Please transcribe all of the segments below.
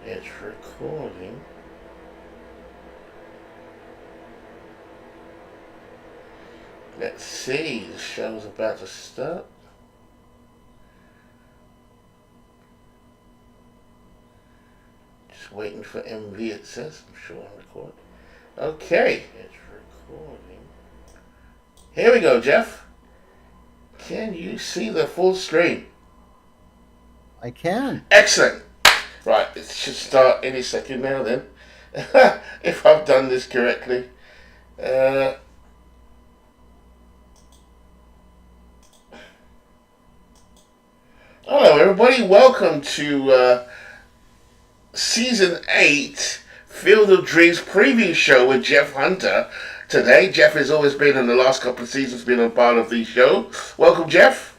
It's recording. Let's see, the show's about to start. Just waiting for MV, it says. I'm sure I'm recording. Okay, it's recording. Here we go, Jeff. Can you see the full screen? I can. Excellent. Right, it should start any second now then. If I've done this correctly. Uh, Hello, everybody. Welcome to Season 8 Field of Dreams preview show with Jeff Hunter. Today, Jeff has always been in the last couple of seasons, been a part of the show. Welcome, Jeff.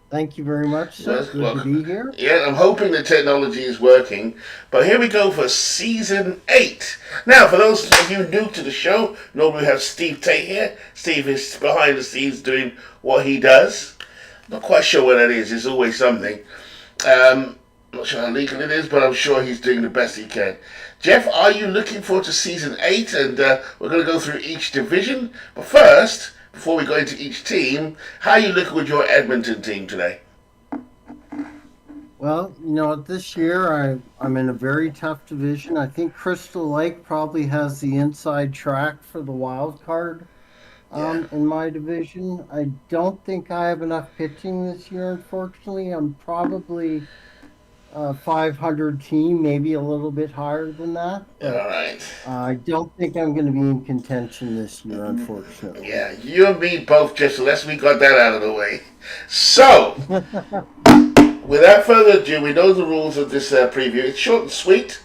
Thank you very much, sir. Well, Good to welcome. be here. Yeah, I'm hoping the technology is working. But here we go for Season 8. Now, for those of you new to the show, normally we have Steve Tate here. Steve is behind the scenes doing what he does. Not quite sure what that is. It's always something. Not sure how legal it is, but I'm sure he's doing the best he can. Jeff, are you looking forward to Season 8? And we're going to go through each division. But first, before we go into each team, how are you looking with your Edmonton team today? Well, this year I'm in a very tough division. I think Crystal Lake probably has the inside track for the wild card Yeah. in my division. I don't think I have enough pitching this year, unfortunately. I'm probably 500 team, maybe a little bit higher than that, All but right. I don't think I'm going to be in contention this year, unfortunately. Yeah, you and me both, Jeff, so let's we got that out of the way. So, without further ado, we know the rules of this preview. It's short and sweet.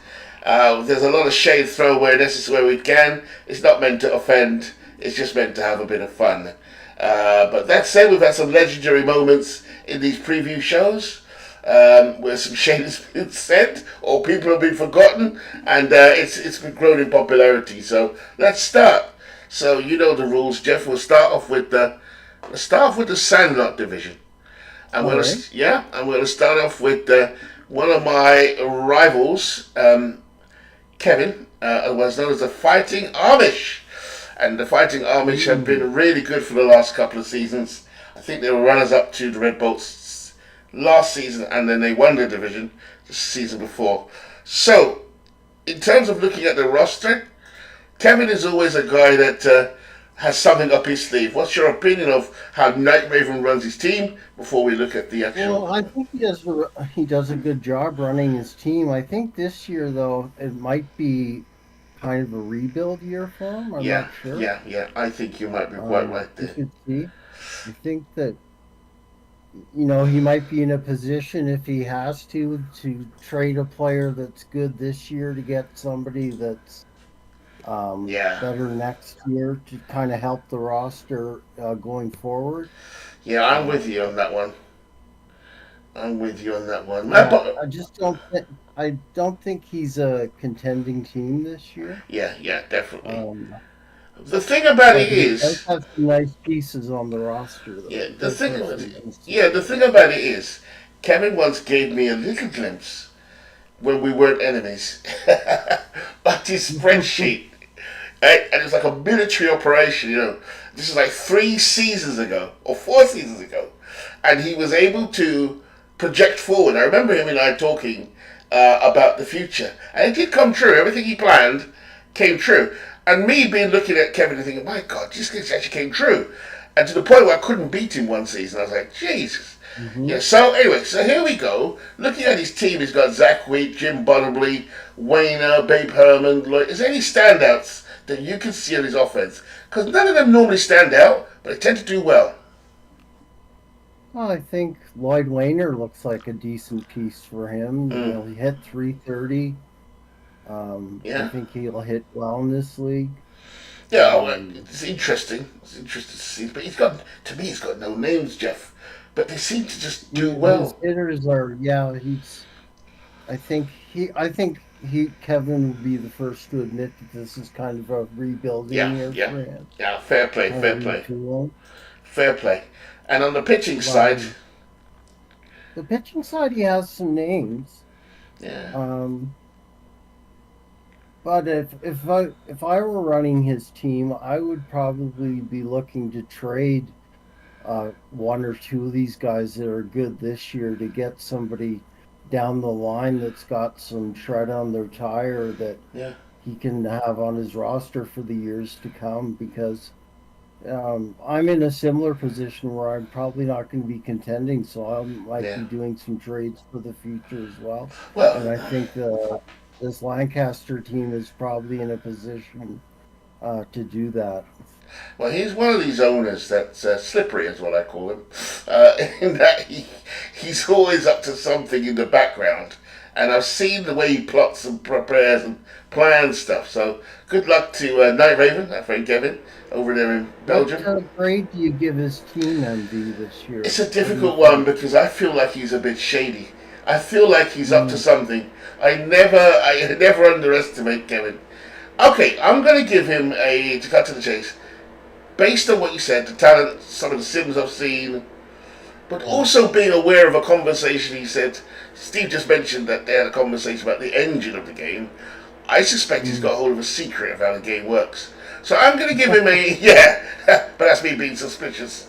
There's a lot of shade thrown where necessary we can. It's not meant to offend. It's just meant to have a bit of fun. But that said, we've had some legendary moments in these preview shows where some shade has been said or people have been forgotten, and it's been grown in popularity. So let's start. So you know the rules, Jeff. Let's start off with the Sandlot division. I'm All gonna right. yeah, I'm gonna start off with one of my rivals, Kevin, was known as the Fighting Amish, and the Fighting Amish have Ooh. been really good for the last couple of seasons. I think they were runners up to the Red Bolts last season, and then they won the division the season before. So, in terms of looking at the roster, Kevin is always a guy that has something up his sleeve. What's your opinion of how Night Raven runs his team before we look at the actual? Well, I think he does a good job running his team. I think this year though it might be kind of a rebuild year for him. I'm Yeah, not sure. yeah. I think you might be quite right You there. could see. I think that he might be in a position if he has to trade a player that's good this year to get somebody that's Yeah, better next year to kind of help the roster going forward. yeah. I'm with Um, you on that one. I'm with you on that one. Yeah, I just don't think he's a contending team this year. Yeah, yeah, definitely. Um, The thing about but it he does is, have some nice pieces on the roster, though. yeah, He does have some decent the thing pieces. about it is, Kevin once gave me a little glimpse when we weren't enemies, but his spreadsheet. Right? And it's like a military operation, you know. This is like 3 seasons ago or 4 seasons ago, and he was able to project forward. I remember him and I talking about the future, and it did come true. Everything he planned came true. And me being looking at Kevin and thinking, my God, this actually came true. And to the point where I couldn't beat him one season, I was like, Jesus. Hmm. Yeah, so anyway, so here we go. Looking at his team, he's got Zach Wheat, Jim Bonnably, Wayner, Babe Herman. Lloyd. Is there any standouts that you can see on his offense? Because none of them normally stand out, but they tend to do well. Well, I think Lloyd Wayner looks like a decent piece for him. Mm, He hit 330. I yeah. think he'll hit well in this league. Yeah, well, Um, it's interesting. It's interesting to see. But to me, he's got no names, Jeff. But they seem to just do his well. hitters are, yeah, he's I think Kevin would be the first to admit that this is kind of a rebuilding Yeah, year yeah, for him, yeah. Fair play, kind of fair play, retooling. fair play. And on the pitching side, Um, the pitching side, he has some names. Yeah. Um, but if I were running his team, I would probably be looking to trade one or two of these guys that are good this year to get somebody down the line that's got some tread on their tire that Yeah. he can have on his roster for the years to come because I'm in a similar position where I'm probably not going to be contending, so I might Yeah. be doing some trades for the future as well. Well, And I think this Lancaster team is probably in a position to do that. Well, he's one of these owners that's slippery, is what I call him, in that he's always up to something in the background. And I've seen the way he plots and prepares and plans stuff. So good luck to Night Raven, our friend Kevin, over there in What Belgium. grade do you give his team, MD, this year? It's a What do you difficult one think? because I feel like he's a bit shady. I feel like he's up to Mm, something. I never underestimate Kevin. Okay, I'm going to give him to cut to the chase, based on what you said, the talent, some of the sims I've seen, but yeah. also being aware of a conversation he said. Steve just mentioned that they had a conversation about the engine of the game. I suspect he's Mm. got hold of a secret of how the game works. So I'm going to give him a yeah, but that's me being suspicious.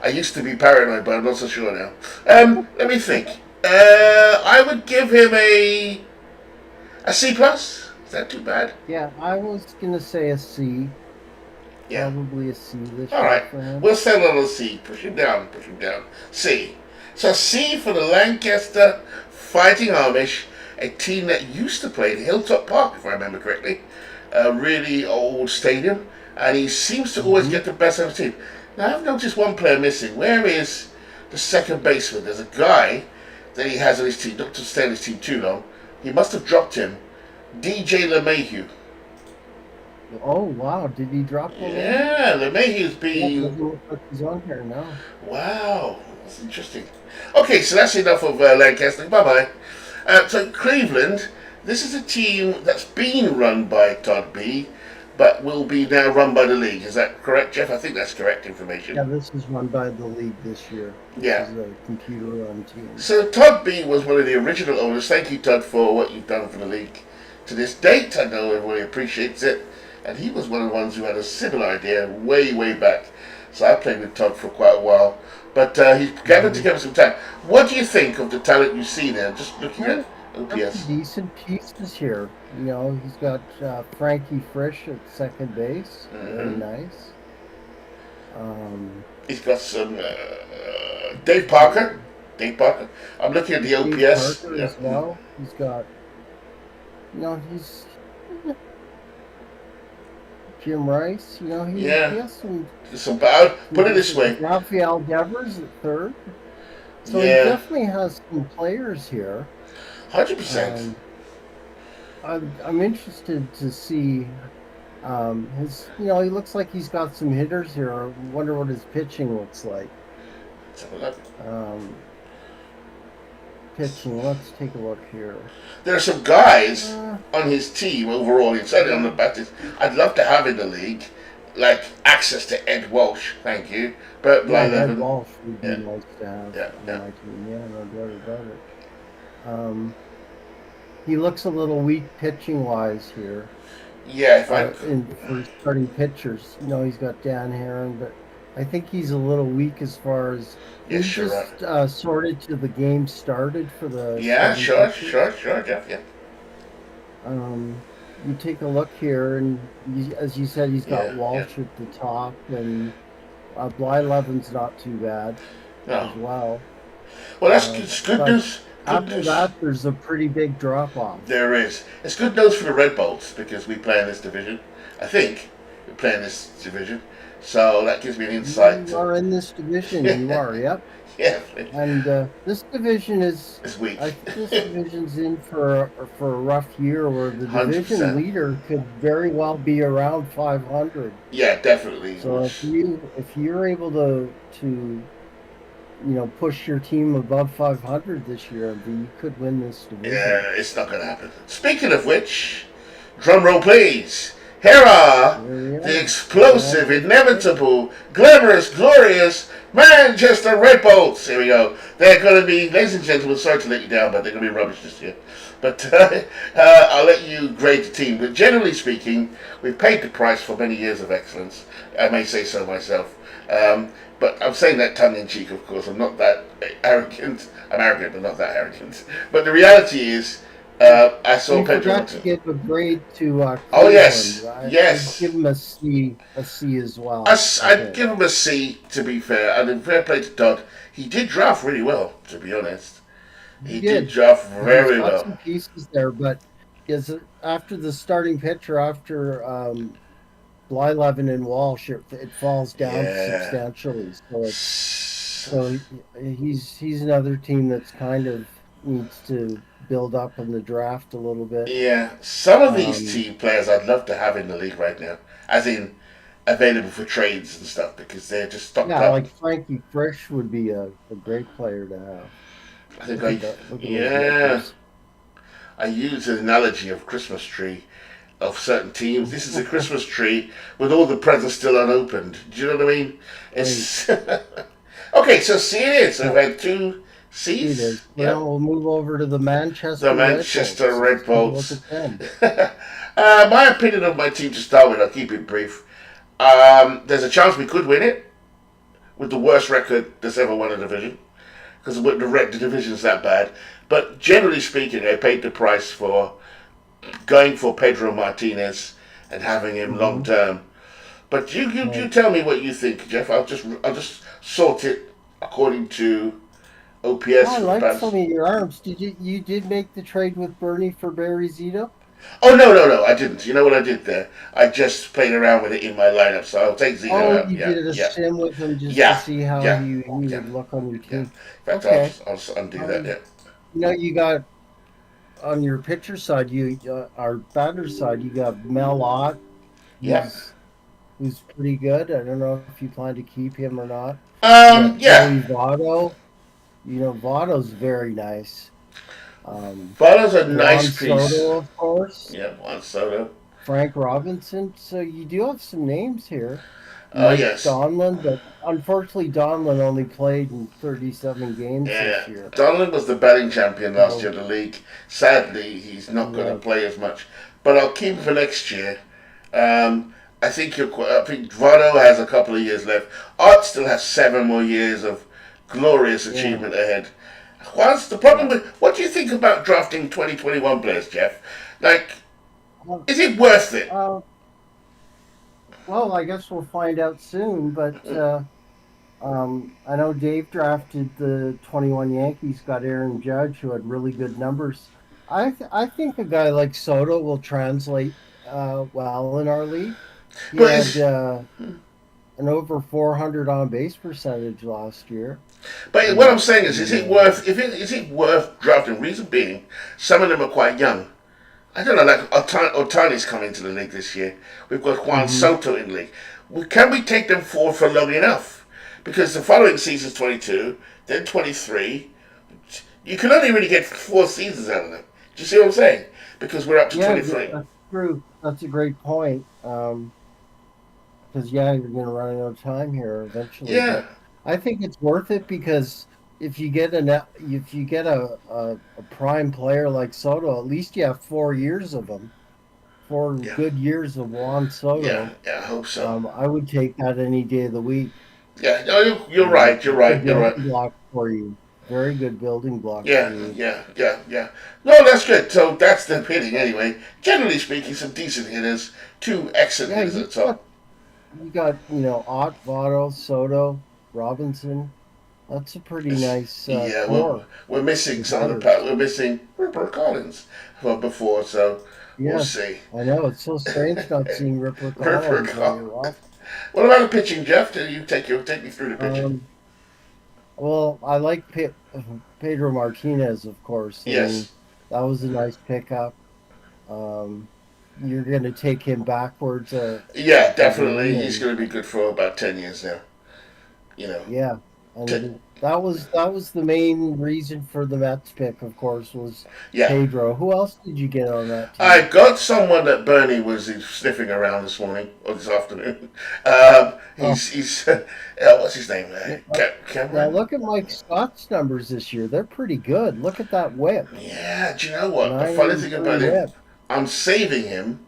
I used to be paranoid, but I'm not so sure now. Let me think. I would give him a C plus. Is that too bad? Yeah, I was gonna say a C, Yeah. probably a C this All year right. for him. We'll settle on a C. Push him down. Push him down. C. So C for the Lancaster Fighting Amish, a team that used to play at Hilltop Park, if I remember correctly, a really old stadium, and he seems to always Hmm. get the best of the team. Now I've noticed one player missing. Where is the second baseman? There's a guy that he has on his team, not to stay on his team too long. He must have dropped him. DJ LeMahieu. Oh wow, did he drop the Mayhew? Yeah, LeMahieu's Yeah, it been. doesn't look like he's on here now. Wow, that's interesting. Okay, so that's enough of Lancaster. Bye bye. So Cleveland, this is a team that's been run by Todd B, but will be now run by the league. Is that correct, Jeff? I think that's correct information. Yeah, this is run by the league this year. This Yeah. is a computer-run team. So Todd B was one of the original owners. Thank you, Todd, for what you've done for the league to this date. I know everybody appreciates it. And he was one of the ones who had a similar idea way, way back. So I played with Todd for quite a while. But he's gathered Hmm. together some talent. What do you think of the talent you see there, just looking Yeah, at got some OPS? decent pieces here. He's got Frankie Frisch at second base. Very Hmm. nice. Um, He's got some Dave Parker. Dave Parker. I'm looking at the Dave OPS. Parker Yeah. as well. He's got, he's Jim Rice. He Yeah. has Some. I'll some put it this decent. way. Rafael Devers at third. So he Yeah. definitely has some players here. 100%. Um, I'm interested to see his. He looks like he's got some hitters here. I wonder what his pitching looks like. Let's have a look. Um, Pitching. Let's take a look here. There are some guys Uh, on his team overall, certainly on the yeah, batters, I'd love to have in the league, like access to Ed Walsh, thank you, Bert yeah. Ed Blyleven. Walsh would be Yeah, nice to have yeah, on yeah. my team. Yeah, no doubt about it. Um, he looks a little weak pitching wise here. Yeah, if I. In for starting pitchers. He's got Dan Heron, but I think he's a little weak as far as Yes, we sure, right. just sorted to the game started for the Yeah, starting sure, pitchers. sure, sure, Jeff, yeah. You take a look here, and as you said, he's got Yeah, yeah. Walsh at the top, and Blyleven's not too bad No. as well. Well, Uh, it's good but news. Good after news. that, there's a pretty big drop off. There is. It's good news for the Red Bolts because we play in this division. I think we play in this division. So that gives me an insight You to. are in this division. You are, yep. Yeah, And this division is, it's weak. I think this division's in for a rough year where the division 100%. leader could very well be around 500. Yeah, definitely. So if you're able to push your team above 500 this year, then you could win this Yeah, division. it's not going to happen. Speaking of which, drum roll please. Here are Here we the are. explosive, inevitable, glamorous, glorious Manchester Red Bolts. Here we go. They're going to be, ladies and gentlemen, sorry to let you down, but they're going to be rubbish this year. But I'll let you grade the team. But generally speaking, we've paid the price for many years of excellence. I may say so myself. But I'm saying that tongue in cheek, of course. I'm not that arrogant. I'm arrogant, but not that arrogant. But the reality is, I saw We Pedro forgot to Martin. give a grade to Oh Cleveland. yes, I'd yes. give him a C as well. I I'd think give him a C to be fair, and in fair play to Dodd, he did draft really well. To be honest, he he did did. draft He's very got well. some pieces there, but is after the starting pitcher after Blyleven and Walsh, it falls down Yeah. substantially. So he's another team that's kind of needs to build up in the draft a little bit. Yeah, some of these Um, team players I'd love to have in the league right now, as in available for trades and stuff, because they're just stocked yeah, up. like Frankie Frisch would be a great player to have. I think I, Look at those yeah, numbers. I use an analogy of Christmas tree of certain teams. This is a Christmas tree with all the presents still unopened. Do you know what I mean? Right. It's okay. So see it is. I've Yeah, had two it C's. is. Yep. Well, we'll move over to the The Manchester Red Manchester Bulls. Red Let's take a look Bolts. at them. My opinion of my team to start with, I'll keep it brief. There's a chance we could win it with the worst record that's ever won a division because the division's that bad. But generally speaking, I paid the price for going for Pedro Martinez and having him long Hmm. term. But you Right. tell me what you think, Jeff. I'll just sort it according to Well, OPS I for the like some past. of your arms. You did make the trade with Bernie for Barry Zito? Oh no, I didn't. You know what I did there? I just played around with it in my lineup, so I'll take Zeno Oh, out. you Yeah, did a yeah, sim with him just to yeah, see how yeah, he yeah, would look on your yeah. team. In fact, Okay. I'll just undo that. Um, Yeah, you got on your pitcher side, you our batter side, you got Mel Ott, yeah. who's who's pretty good. I don't know if you plan to keep him or not. You got Yeah. Joey Votto. You know, Votto's very nice. Um, Follows a Juan nice piece. Soto, of course. Yeah, Juan Soto. Frank Robinson. So you do have some names here. Oh Mike yes. Donlin, but unfortunately, Donlin only played in 37 games Yeah, this year. Donald was the batting champion last year So, in the league. Sadly, he's not going to right. play as much, but I'll keep him for next year. I think I think Votto has a couple of years left. Art still has 7 more years of glorious Yeah. achievement ahead. What's the problem Yeah. with? What do you think about drafting 2021 players, Jeff? Like, Well, is it worth it? uh, well, I guess we'll find out soon, but I know Dave drafted the 21 Yankees, got Aaron Judge, who had really good numbers. I think a guy like Soto will translate well in our league. He But had is an over 400 on base percentage last year. but what I'm In saying is in it worth? If it is it worth drafting? Reason being, some of them are quite young. I don't know, like Otani's coming to the league this year. We've got Juan Mhm. Soto in the league. Can we take them forward for long enough? Because the following season's 22, then 23. You can only really get 4 seasons out of them. Do you see what I'm saying? Because we're up to Yeah, 23. that's true. That's a great point. Because yeah, you're going to run out of time here eventually. Yeah, But I think it's worth it because if you get a prime player like Soto, at least you have 4 years of him, four yeah, good years of Juan yeah, Soto. yeah. I hope so. I would take that any day of the week. Yeah, no, you're right. You're It's a right. You're right. building block for you. Very good building block for Yeah, you. yeah, yeah, yeah. No, that's good. So that's the hitting anyway. Generally speaking, some decent hitters, two excellent Yeah, hitters at the top. you got Ott, Votto, Soto, Robinson. That's a pretty nice Yeah, core we're missing of some of the batters. we're missing Ripper Collins from before, so we'll Yes, see. I know. It's so strange not seeing Ripper Ripper Collins on Collins. your roster. What about the pitching, Jeff? Did you take me through the pitching? Um, well, I like Pedro Martinez, of course. I mean, Yes. that was a nice pickup. Um, you're going to take him backwards Yeah, again, definitely. He's and going to be good for about 10 years now. You know, yeah, t- and That was the main reason for the Mets pick, of course, was Yeah. Pedro. Who else did you get on that I team? got someone that Bernie was sniffing around this morning or this afternoon. Oh, He's what's his name? yeah, now Cameron. look at Mike Scott's numbers this year. They're pretty good. Look at that whip. Yeah. Do you know what? The funny thing 983 about him, whip. I'm saving him.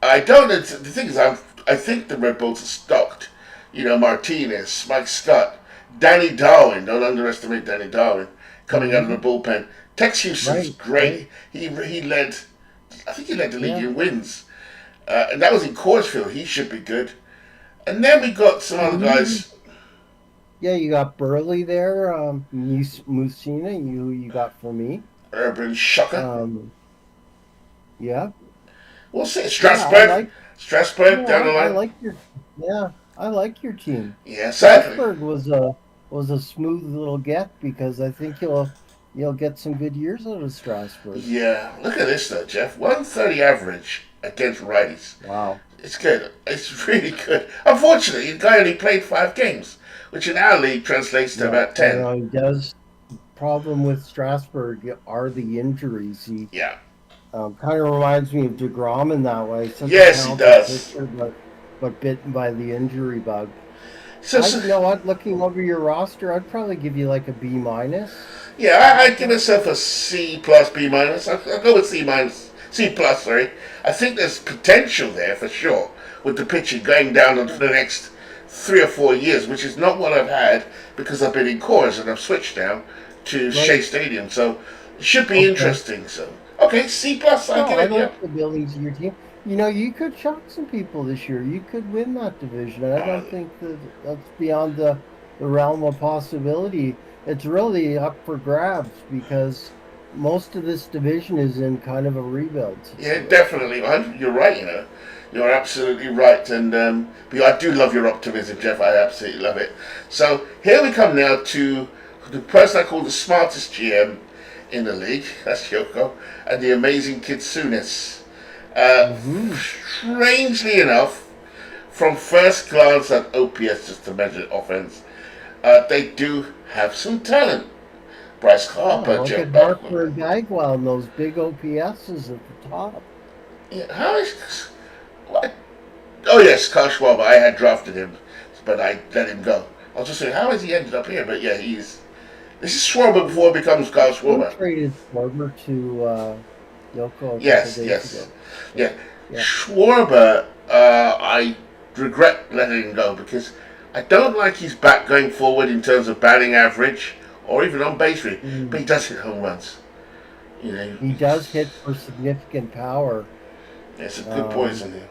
I don't. The thing is, I think the Red Bulls are stocked. You know, Martinez, Mike Scott, Danny Darwin. Don't underestimate Danny Darwin coming out of the Hmm. bullpen. Tex Houston's Right, right. great. He led. I think he led the league Yeah. in wins, and that was in Coors Field. He should be good. And then we got some other And you, guys. yeah, you got Burley there, Musina, you got for me. Urban Shocker. Um, yeah, We'll see. yeah, I Strasburg. like, Strasburg down the I line. like yeah, I like your team. Yeah, sadly. Strasburg was a smooth little get because I think you'll get some good years out of Strasburg. Yeah, look at this though, Jeff. 130 average against righties. Wow. It's good. It's really good. Unfortunately, the guy only played 5 games, which in our league translates to Yeah, about I 10. know he does. Problem with Strasburg are the injuries. He Yeah. kind of reminds me of DeGrom in that way. Such a Yes, he talented does. pitcher, but bitten by the injury bug. So, so You know what? Looking over your roster, I'd probably give you like a B minus. yeah, I'd give myself a C plus, B minus. I'll go with C minus, C plus. Sorry. I think there's potential there for sure with the pitching going down for the next 3 or 4 years, which is not what I've had because I've been in cores and I've switched now to Shea Right. Stadium. So it should be Okay. interesting. So okay, C plus. I No, get I it. like Yeah. the buildings of your team. You know, you could shock some people this year. You could win that division. I Uh, don't think that that's beyond the realm of possibility. It's really up for grabs because most of this division is in kind of a rebuild Yeah, situation. definitely. You're right. You're absolutely right. And but I do love your optimism, Jeff. I absolutely love it. So here we come now to the person I call the smartest GM in the league. That's Yoko, and the amazing Kitsunis. Hmm. Strangely enough, from first glance at OPS, just to measure offense, they do have some talent. Bryce Yeah, Harper, look Jeff at Beckman. Harper and Bagwell and those big OPSs at the top. Yeah, how is this? What? Oh yes, Kyle Schwarber. I had drafted him, but I let him go. I was just saying, how has he ended up here? But yeah, he's. This is Schwarber before it becomes Kyle Who Schwarber. traded Schwarber to Yoko a couple Yes, days yes, ago? Yeah, yeah. yeah. Schwarber, I regret letting him go because I don't like his bat going forward in terms of batting average or even on base rate, but he Mm. does hit home runs. You know, He does hit for significant power. it's a good Um, poison here.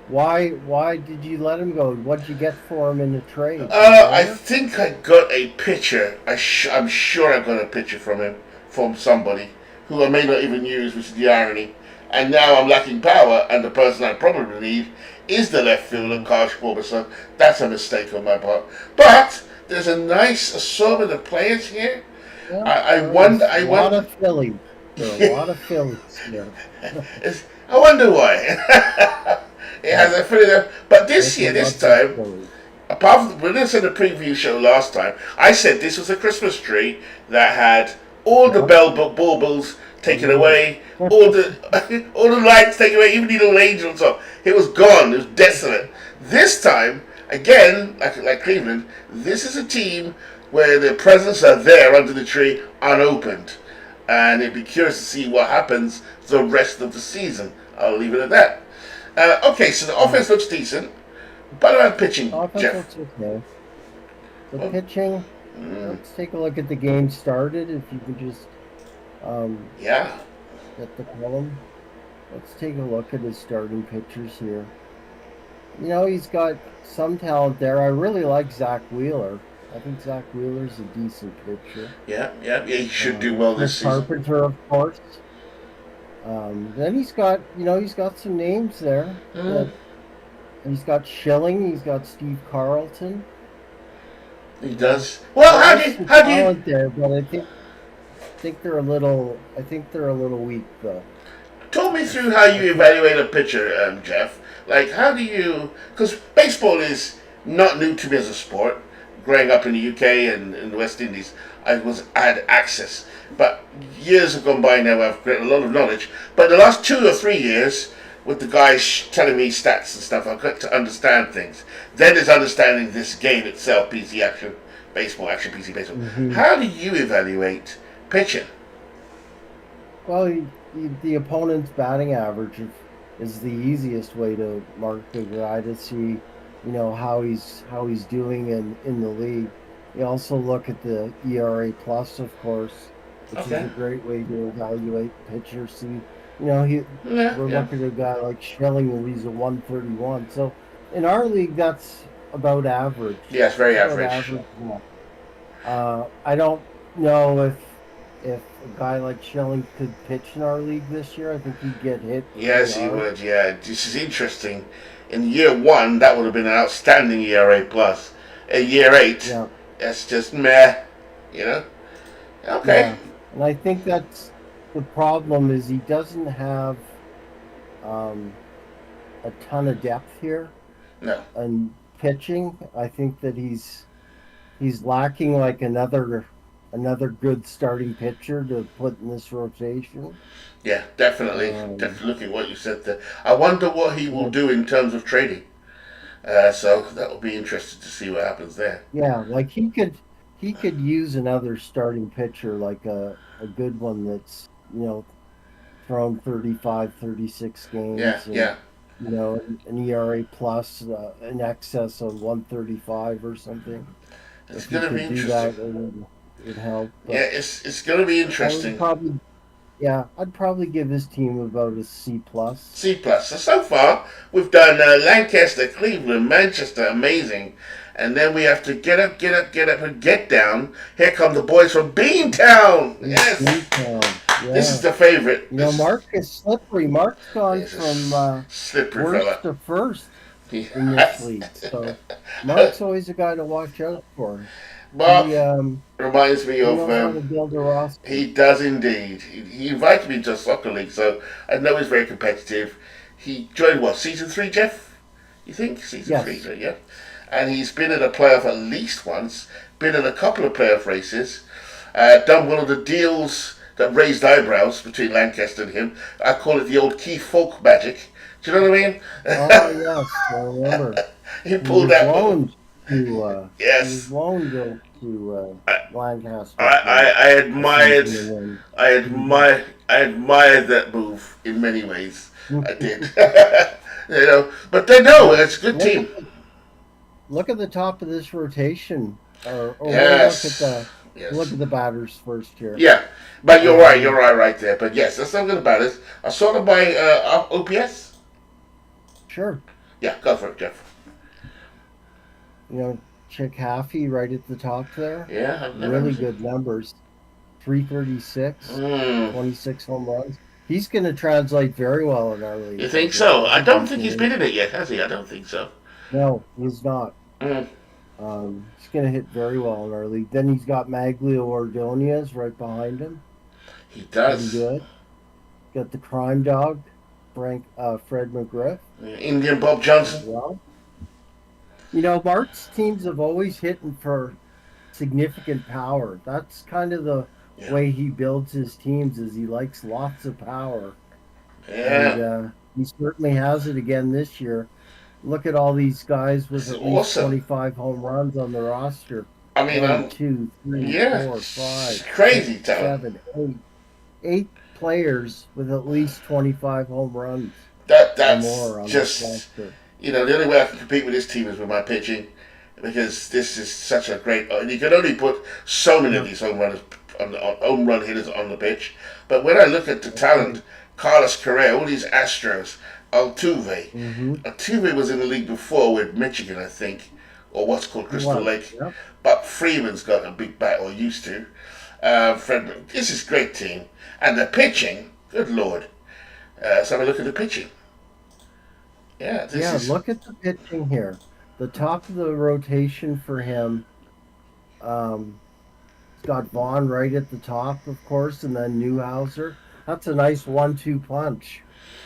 why did you let him go? What'd you get for him in the trade? Do you I remember? think I got a picture. I'm sure I got a picture from him, from somebody who I may not even use, which is the irony. And now I'm lacking power, and the person I probably need is the left fielder, Mm. Kyle Schwarber. So that's a mistake on my part. But there's a nice assortment of players here. Yeah, I there wonder. is a I lot wonder. of Phillies. There are a lot of Phillies here. I wonder why. It Yeah, has a feeling. But this Mickey year, this loves his time, Phillies. apart from when I said the preview show last time, I said this was a Christmas tree that had all the Yeah. baubles taken Mm. away, all the all the lights taken away, even the little angels up. It was gone. It was desolate. This time, again, like Cleveland, this is a team where the presents are there under the tree, unopened, and it'd be curious to see what happens the rest of the season. I'll leave it at that. Okay, so the Mm. offense looks decent. But about pitching, Offense Jeff. looks okay. The Well, pitching, mm, let's take a look at the game started. If you could just um, yeah. get the column. Let's take a look at his starting pitchers here. You know, he's got some talent there. I really like Zach Wheeler. I think Zach Wheeler's a decent pitcher. Yeah. He should do well this Chris season. Carpenter, of course. Then he's got some names there Mm, that he's got Schilling, he's got Steve Carlton. he You know, does. Well, there is some how do you talent there, but I think they're a little weak though. talk me through how I you think evaluate a pitcher, Jeff? Like, how do you? Because baseball is not new to me as a sport, growing up in the UK and in the West Indies, I had access. But years have gone by now. I've got a lot of knowledge. But the last 2 or 3 years, with the guys telling me stats and stuff, I've got to understand things. Then there's understanding this game itself, PC action, baseball action, PC baseball. Hmm. How do you evaluate pitching? Well, the opponent's batting average is the easiest way to mark a guy to see, how he's doing in the league. You also look at the ERA plus, of course, which is Okay. a great way to evaluate the pitcher. See, he Yeah, we're yeah. looking at a guy like Schilling who he's a 131. So in our league, that's about average. Yeah, it's It's very about average. average. I don't know if a guy like Schilling could pitch in our league this year. I think he'd get hit pretty Yes, he hard. would. Yeah, this is interesting. In year one, that would have been an outstanding ERA plus. In year eight, Yeah, that's just meh. You know. Okay. yeah. And I think that's the problem is he doesn't have um, a ton of depth here No. and pitching. I think that he's lacking like another good starting pitcher to put in this rotation. Yeah, definitely. Um, Definitely. Looking at what you said there, I wonder what he will yeah, do in terms of trading. So that will be interesting to see what happens there. yeah, like he could use another starting pitcher, like a good one that's thrown 35, 36 Yeah, games and yeah. an ERA plus in excess of 135 or something. It's If he going to be could do interesting. that, it would help. Yeah, But it's going to be I would interesting. probably, yeah, I'd probably give his team about a C plus. C plus. So far, we've done Lancaster, Cleveland, Manchester, amazing, and then we have to get up, get up, get up, and get down. Here come the boys from Beantown. Yes, Beantown, this is yeah. the favorite. Mark is slippery. Mark's gone This from is slippery worst fella. to first He in this has. league. So Mark's always a guy to watch out for. Mark He reminds me he of. knows how to build a roster. He does indeed. He invited me to a soccer league, so I know he's very competitive. He joined what, season three, Jeff? You think season three? Yes. Yeah. And he's been in a playoff at least once. Been in a couple of playoff races. Done one of the deals that raised eyebrows between Lancaster and him. I call it the old Keith Folk magic. Do you know what I Oh mean? yes, I remember. He He pulled was that move. loaned to uh he was Yes. loaned to Lancaster I, for I a admired season and then I admired that move in many ways. I Mhm. did. But they know Now it's a good look at team. the top of this rotation, or we'll look at Yes. the Yes. batters first here. Yeah. But you're right. You're Um, right there. But yes, that's not good about it. I saw them by OPS. sure. Yeah, go for it, Jeff. Chick Haffey right at the top there. Yeah, I've never Really seen. good numbers. 336, Mm. 26 home runs. He's going to translate very well in our You league, I think think. so? I I think don't he's think he's going been to. in it yet, has he? I don't think so. No, he's not. Mm. He's going to hit very well in our league. Then he's got Maglio Ordonez right behind him. He Pretty does. good. Got the crime dog, Fred McGriff Indian Bob as Johnson. well. Mark's teams have always hit for significant power. That's kind of the Yeah. way he builds his teams is he likes lots of power. And Yeah. he certainly has it again this year. Look at all these guys with It's at least awesome. 25 home runs on the roster. I mean, One, two, three, yeah, four, it's five, crazy six, talent. 7, 8. 8 players with at least 25 home runs or That's more on this just roster. the only way I can compete with this team is with my pitching because this is such a great. You can only put so many of Yeah. these home runners home run hitters on the pitch. But when I look at the talent, Right. Carlos Correa, all these Astros, Altuve. Mm-hmm. Altuve was in the league before with Michigan, I think, or what's called He Crystal was. Lake. Yep. But Freeman's got a big bat, or used to. Fred, this is a great team, and the pitching. Good lord! So have a look at the pitching. Yeah, this Yeah, is. look at the pitching here. The top of the rotation for him. Um, it's got Vaughn right at the top, of course, and then Newhouser. That's a nice 1-2 punch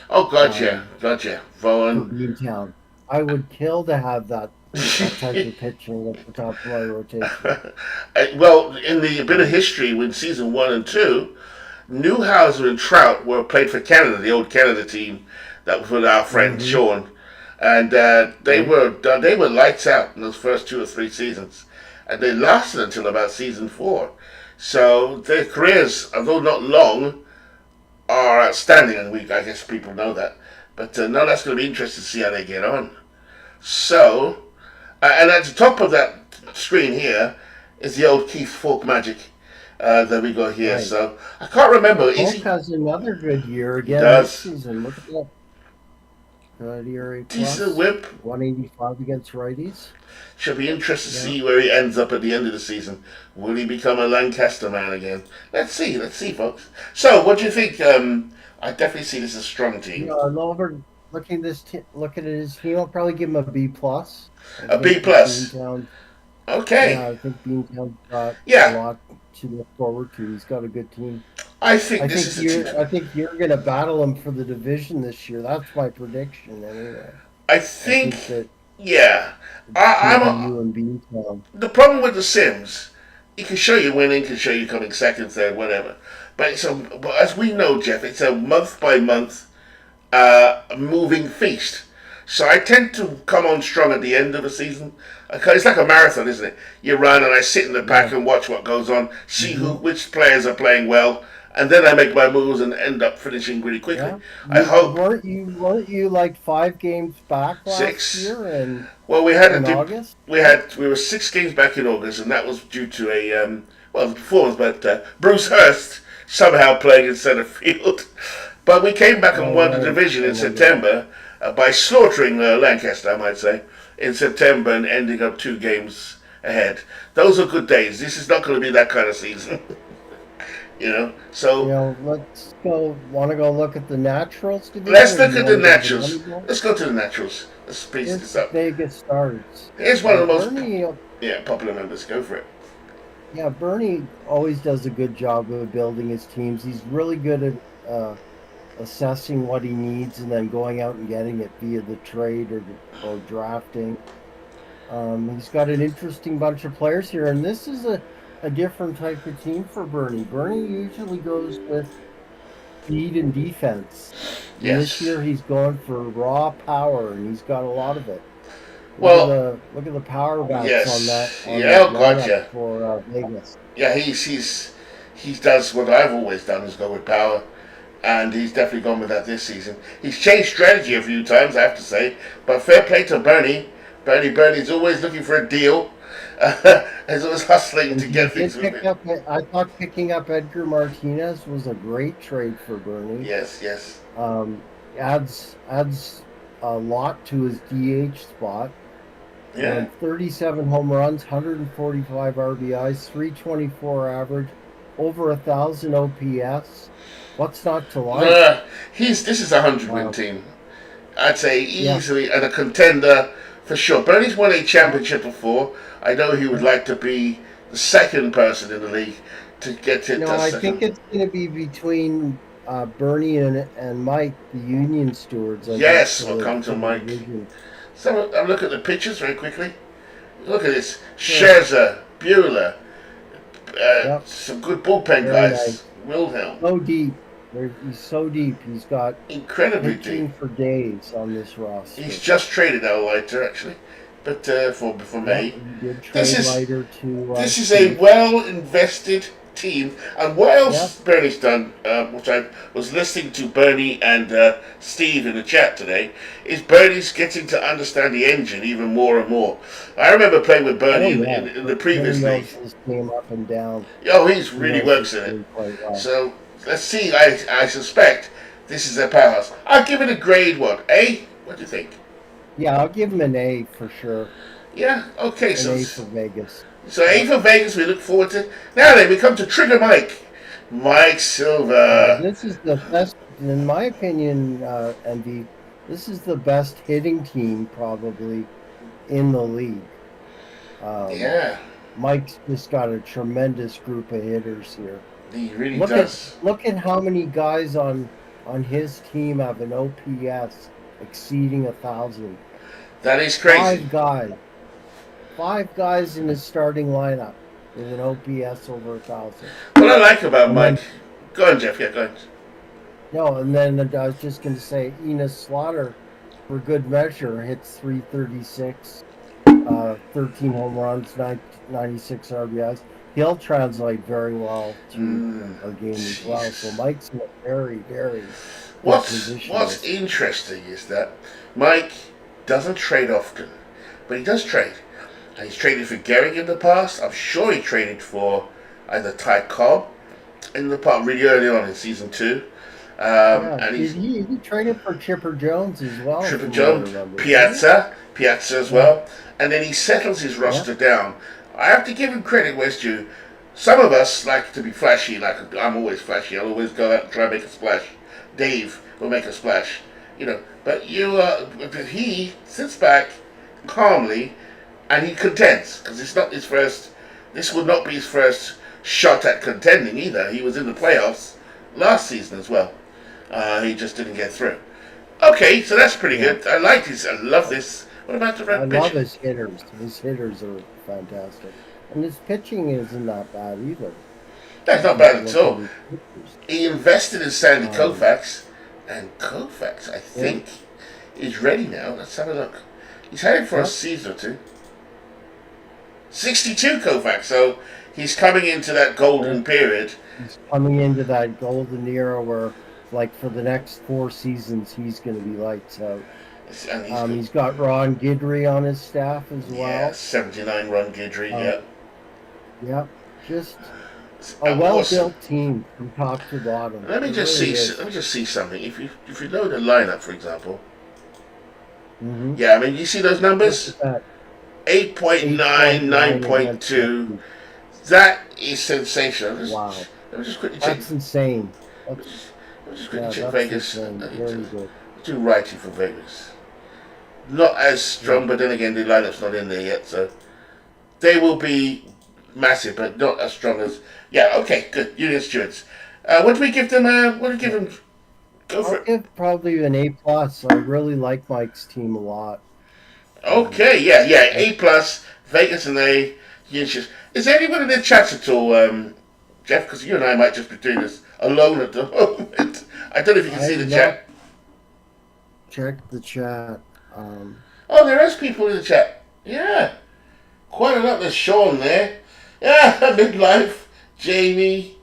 Oh, gotcha, um, gotcha. for Vaughan. Beantown. I would kill to have that that type of pitching at the top of my rotation. Well, in the bit of history when season 1 and 2, Newhouser and Trout were played for Canada, the old Canada team that was with our friend Mm-hmm. Sean, and Right. they were lights out in those first 2 or 3 seasons, and they lasted until about season 4. So their careers, although not long, are outstanding, and I guess people know that. But now that's going to be interesting to see how they get on. So, and at the top of that screen here is the old Keith Falk magic that we got here. Right. So I can't remember. Is Polk he? has another good year He again this does. season. Look at that. Good ERA Decent plus, whip. 185 against righties. Should be interested to Yeah. see where he ends up at the end of the season. Will he become a Lancaster man again? Let's see. Let's see, folks. So, what do you think? I definitely see this as a strong Yeah, team. over looking looking at his team, I'll probably give him a B plus. I A B think plus. Beantown. Okay. Yeah, I think Beantown's got a Yeah, lot to look forward to. He's got a good team. I think this is a team. I think you're gonna battle him for the division this year. That's my prediction anyway. I I think, think that yeah. it's gonna I'm be a, you and Beantown. the problem with The Sims. He can show you winning, can show you coming second, third, whatever. But as we know, Jeff, it's a month by month moving feast. So I tend to come on strong at the end of the season. It's like a marathon, isn't it? You run and I sit in the back Yeah. and watch what goes on, see Hmm. which players are playing well, and then I make my moves and end up finishing really quickly. Yeah. I hope Weren't you like 5 games back last 6. year and Well, we had a in dip. August? We were 6 games back in August, and that was due to a the performance. But Bruce Hurst somehow playing in centre field. But we came back and Oh won the right. division I in remember that. September by slaughtering Lancaster, I might say, in September and ending up 2 games ahead. Those are good days. This is not going to be that kind of season, you know. You So know, let's go. Want to go look at the Naturals division, let's or do look you at want the to go to the naturals. Moneyball? Let's go to the naturals. Let's piece this It's up. Vegas starts. Here's one of the most Bernie, popular members. Go for it. yeah, Bernie always does a good job of building his teams. He's really good at assessing what he needs and then going out and getting it via the trade or drafting. He's got an interesting bunch of players here, and this is a different type of team for Bernie. Bernie usually goes with speed and defense. And this Yes. year he's going for raw power, and he's got a lot of it. Well, Look at the power bats yes. on Yeah, that oh, lineup gotcha. for Vegas. Yeah, he does what I've always done is go with power, and he's definitely gone with that this season. He's changed strategy a few times, I have to say, but fair play to Bernie. Bernie's always looking for a deal. He's always hustling And to he get things did pick moving. up. I thought picking up Edgar Martinez was a great trade for Bernie. Yes, yes. Um, adds a lot to his DH spot. Yeah. 37 home runs, 145 RBIs, 324 average, over 1,000 OPS. What's not to like? Uh, this is a 100 win Wow. team. I'd say Yeah. easily, and a contender for sure. Bernie's won a Yeah. championship before. I know he would like to be the second person in the league to get it. No, I think Second. it's going to be between Bernie and Mike, the Union stewards. I think Yes, we'll come to for the Mike. division. So I'll look at the pictures very quickly. Look at this: Sure. Scherzer, Bueller, Yep. some good bullpen Very guys. nice. Wilhelm, So deep. He's so deep. He's got incredibly deep. pitching for days on this He's roster. just traded our lighter actually, but for Yep, May. he did This trade is lighter to this is a Steve. well invested team. And what Yep. else Bernie's done, which I was listening to Bernie and Steve in the chat today, is Bernie's getting to understand the engine even more and more. I remember playing with Oh Bernie yeah, in the Bernie previous league. knows his game up and down. Oh, he's He really knows his works in it. game quite well. So let's see. I suspect this is a powerhouse. I'll give it a grade what? A? What do you think? Yeah, I'll give him an A for sure. Yeah. Okay. An So A for Vegas. A Yeah. for Vegas. We look forward to. Now then, we come to Trigger Mike. Mike Silver. This is the best, in my opinion, MV. This is the best hitting team probably in the league. Um, Yeah, Mike's just got a tremendous group of hitters here. he really Look at does. look at how many guys on his team have an OPS exceeding 1,000. That is crazy. 5 guys. 5 guys in his starting lineup with an OPS over 1,000. What I like about And then Mike, go on, Jeff. Yeah, go on. no, and then I was just going to say Enos Slaughter, for good measure, hits 336, 13 home runs, 96 RBIs. He'll translate very well to our game as well. So Jesus. Mike's in a very, very good position What's this. interesting is that Mike doesn't trade often, but he does trade. And he's traded for Gehrig in the past. I'm sure he traded for either Ty Cobb in the past, really early on in season 2. Yeah, And did he's he traded for Chipper Jones as well, Triple from what I Jones, remember, didn't Piazza as he? Yeah, well, and then he settles his yeah, roster down. I have to give him credit where it's due. Some of us like to be flashy, like I'm always flashy. I'll always go out and try and make a splash. Dave will make a splash, But but he sits back calmly and he contends because it's not his first. This would not be his first shot at contending either. He was in the playoffs last season as well. He just didn't get through. Okay, so that's pretty yeah. good. I like this. I love this. What about the I red love pitching? his hitters. His hitters are fantastic, and his pitching isn't that bad either. That's If not you bad at look at all. his pitchers, He invested in Sandy um, Koufax, and Koufax, I yeah, think, is ready now. Let's have a look. He's heading for a yep. season or two. 62 Koufax, so he's coming into that golden period. He's coming into that golden era where, like, for the next 4 seasons, he's going to be lights out. And he's got, He's got Ron Guidry on his staff as yeah, well. 79 run Guidry, Um, yeah. yeah, just a Awesome. well-built team from top to bottom. Let me It just really see. is. Let me just see something. If you know the lineup, for example, Hmm. yeah. I mean, you see those Look numbers? at that, 8.9, 8.9 against 9.2. lefties. That is sensational. Wow, Let me just quickly check. that's insane. Let me That's just, let me just quickly yeah, check that's Vegas. insane. I need to Very good. do writing for Vegas. Not as Yeah. strong, but then again, the lineup's not in there yet, so they will be massive, but not as strong as. Yeah, okay, good. Union Stewards. What do we give them? What do we give them? Go for I'll it. give probably an A plus. I really like Mike's team a lot. Um, Okay, yeah. I, A plus. Vegas and A. Union Stewards. Is there anyone in the chat at all, Jeff? Because you and I might just be doing this alone at the moment. I don't know if you can I see have the not chat. checked the chat. Oh, there is people in the chat. Yeah, quite a lot. There's Sean there. Yeah, midlife. Jamie,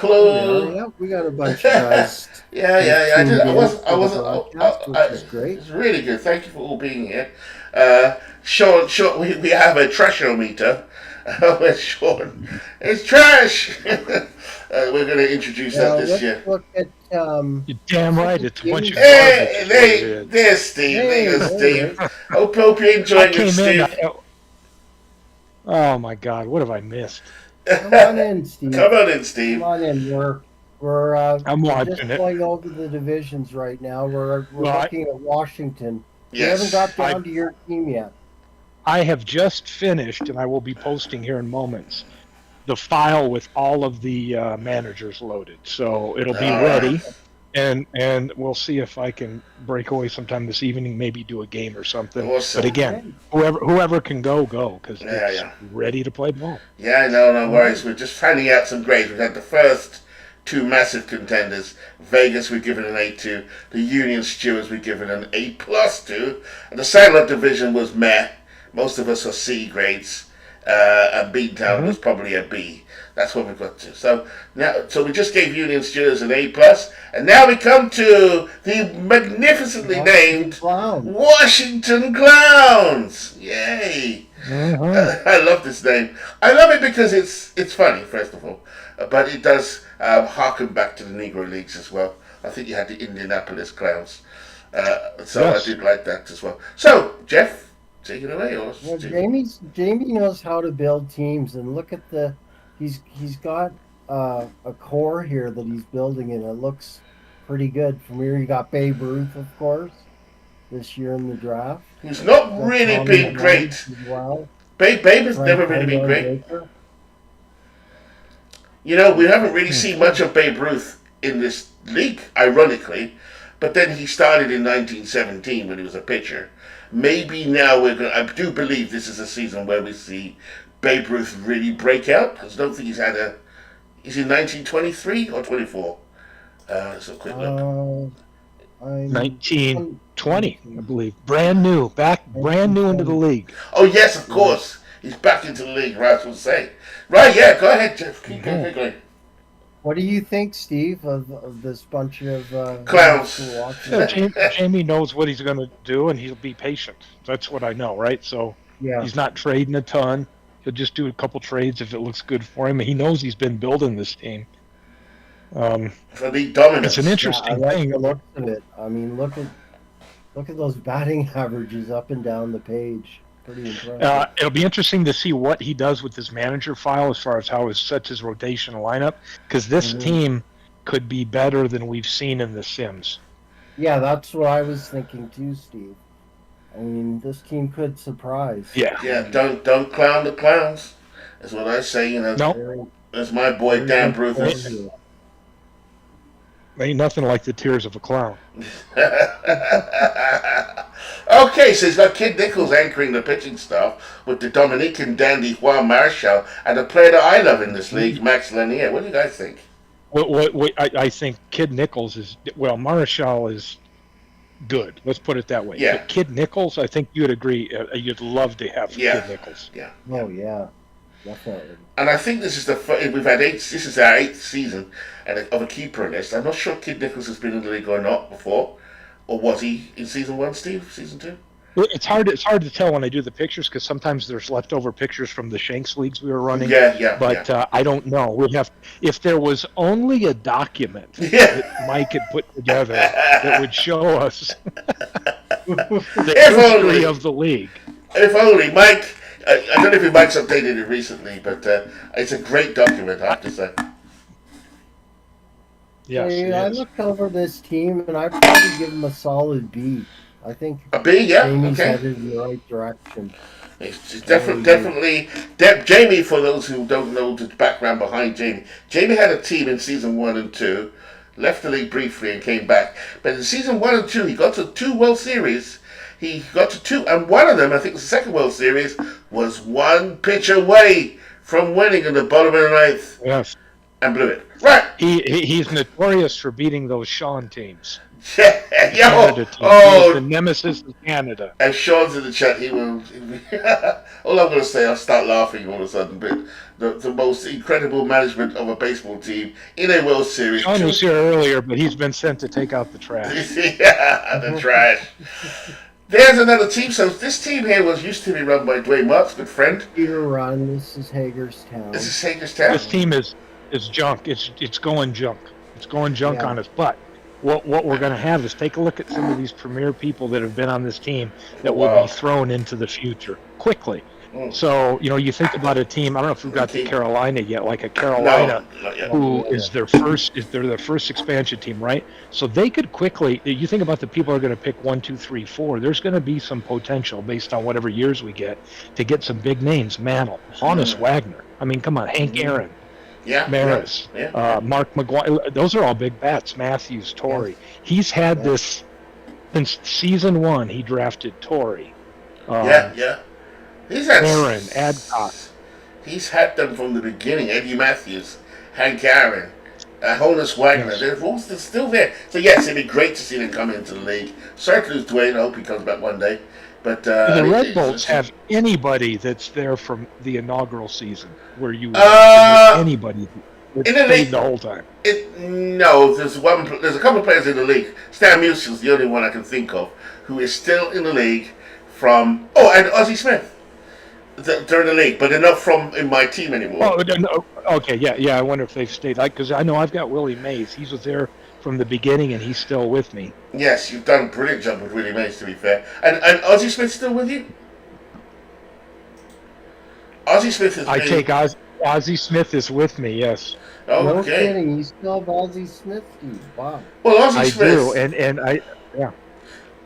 Oh, we are. Chloe. Yeah, we got a bunch of yeah, guys that yeah. I did. tuned in for the broadcast, which is great. It's really good. Thank you for all being here. Sean, we have a trashometer. Where's Sean? It's trash. We're going to introduce that Now this let's year. look at You're damn look right. at It's a bunch of Jamie's. garbage. Hey, Is what it is. there's Steve. Hey, There's there he Steve. is. Hope you're I enjoying it, came in. Steve. Oh my God, what have I missed? Come on in, Steve. Come on in, Come Steve. on in. I'm We're just watching it. going over the divisions right now. We're Well, looking at Washington. We haven't Yes. got I down to your team yet. I have just finished, and I will be posting here in moments the file with all of the managers loaded. So it'll be All right. ready, and we'll see if I can break away sometime this evening, maybe do a game or something. But Awesome. again, Okay. whoever can go because Yeah, it's yeah. ready to play ball. Yeah, no All worries. right. We're just finding out some grades. We've had the first two massive contenders. Vegas we've given an A to. The Union Stewards we've given an A plus to. And the Sandlot division was meh. Most of us are C grades. And Beantown Mm-hmm. was probably a B. That's what we've got to. So we just gave Union Stewards an A plus, and now we come to the magnificently Washington named Clown. Washington Clowns. Yay! Mm-hmm. I love this name. I love it because it's funny, first of all, but it does harken back to the Negro Leagues as well. I think you had the Indianapolis Clowns, so I Yes. did like that as well. So Jeff, take it away, or Well, Steve? Jamie knows how to build teams, and look at he's got a core here that he's building, and it looks pretty good. From here, you got Babe Ruth, of course, this year in the draft. Who's not You got really Tommy been John great. as well. Babe has Frank never really been Hardaway great. Baker. We haven't really seen much of Babe Ruth in this league, ironically. But then he started in 1917 when he was a pitcher. maybe now we're going. I do believe this is a season where we see Babe Ruth really break out. I don't think he's had a. Is he 1923 or 24? Let's have a quick look. I'm 1920, I believe. Brand new, brand new into the league. Oh yes, of course. He's back into the league. Right, I was saying. Right, yeah. Go ahead, Jeff. Keep going. What do you think, Steve, of this bunch of Clowns? Jamie knows what he's going to do, and he'll be patient. That's what I know, right? So Yeah. he's not trading a ton. He'll just do a couple trades if it looks good for him. He knows he's been building this team. For the dominance. It's an interesting I like thing. the looks of it. I mean, look at those batting averages up and down the page. Pretty impressive. It'll be interesting to see what he does with his manager file as far as how he sets his rotational lineup, because this team could be better than we've seen in The Sims. Yeah, that's what I was thinking too, Steve. I mean, this team could surprise. Yeah. Yeah, don't clown the clowns. That's what I say, you know. Nope. That's my boy Dan Bruthers. Ain't nothing like the tears of a clown. Okay, so he's got Kid Nichols anchoring the pitching staff with the Dominican dandy Juan Marshall and a player that I love in this league, Max Lanier. What do you guys think? I think Kid Nichols is, well, Marshall is good. Let's put it that way. Yeah. But Kid Nichols, I think you'd agree, you'd love to have Yeah. Kid Nichols. Yeah. Oh yeah, definitely. And I think this is we've had this is our 8th season of a keeper list. I'm not sure Kid Nichols has been in the league or not before. Or was he in season 1, Steve? Season 2? It's hard to tell when I do the pictures because sometimes there's leftover pictures from the Shanks leagues we were running. Yeah. But I don't know. We'd have, if there was only a document that Mike had put together that would show us the history of the league. If only, Mike. I don't know if Mike's updated it recently, but it's a great document, I have to say. Yes, I looked over this team and I'd probably give them a solid B. I think a B, yeah, Jamie's okay. headed in the right direction. It's definitely Jamie. For those who don't know the background behind Jamie had a team in season 1 and 2, left the league briefly and came back. But in season 1 and 2, he got to 2 World Series. He got to 2, and one of them, I think, the second World Series, was 1 pitch away from winning in the bottom of the 9th. Yes. And blew it. Right. He's notorious for beating those Sean teams. Yeah. He's the nemesis of Canada. And Sean's in the chat. He will. All I'm going to say, I'll start laughing all of a sudden. But the most incredible management of a baseball team in a World Series. Sean was here earlier, but he's been sent to take out the trash. Yeah, the trash. There's another team. So this team here used to be run by Dwayne Marks, good friend. Peter Run. This is Hagerstown. This is Hagerstown. This team is junk. It's going junk. It's going junk on us. But what we're going to have is take a look at some of these premier people that have been on this team that will be thrown into the future quickly. So, you think about a team, I don't know if we've got to Carolina yet, like a Carolina is their first expansion team, right? So they could quickly, you think about the people who are going to pick 1, 2, 3, 4, there's going to be some potential based on whatever years we get to get some big names. Mantle, Honus Wagner. I mean, come on, Hank Aaron. Maris, Mark McGuire. Those are all big bats. Matthews, Torrey. He's had this since season 1. He drafted Torrey. He's had Aaron, Adcock. He's had them from the beginning. Eddie Matthews, Hank Aaron, Honus Wagner. Yes. They're still there. So yes, it'd be great to see them come into the league. Certainly, Dwayne. I hope he comes back one day. But the Red Bulls have anybody that's there from the inaugural season, where you anybody that's played the whole time. No, there's a couple of players in the league. Stan Music's the only one I can think of who is still in the league from. Oh, and Ozzie Smith. They're in the league, but they're not in my team anymore. Oh, no, okay, yeah. I wonder if they've stayed. Because I know I've got Willie Mays. He was there from the beginning, and he's still with me. Yes, you've done a brilliant job with Willie Mays, to be fair. And Ozzie Smith still with you? Ozzie Smith is. I take Ozzie Smith is with me. Yes. Oh, no okay. kidding. You still have Ozzie Smith, Steve. Wow. Well, Ozzie Smith. I do, and I.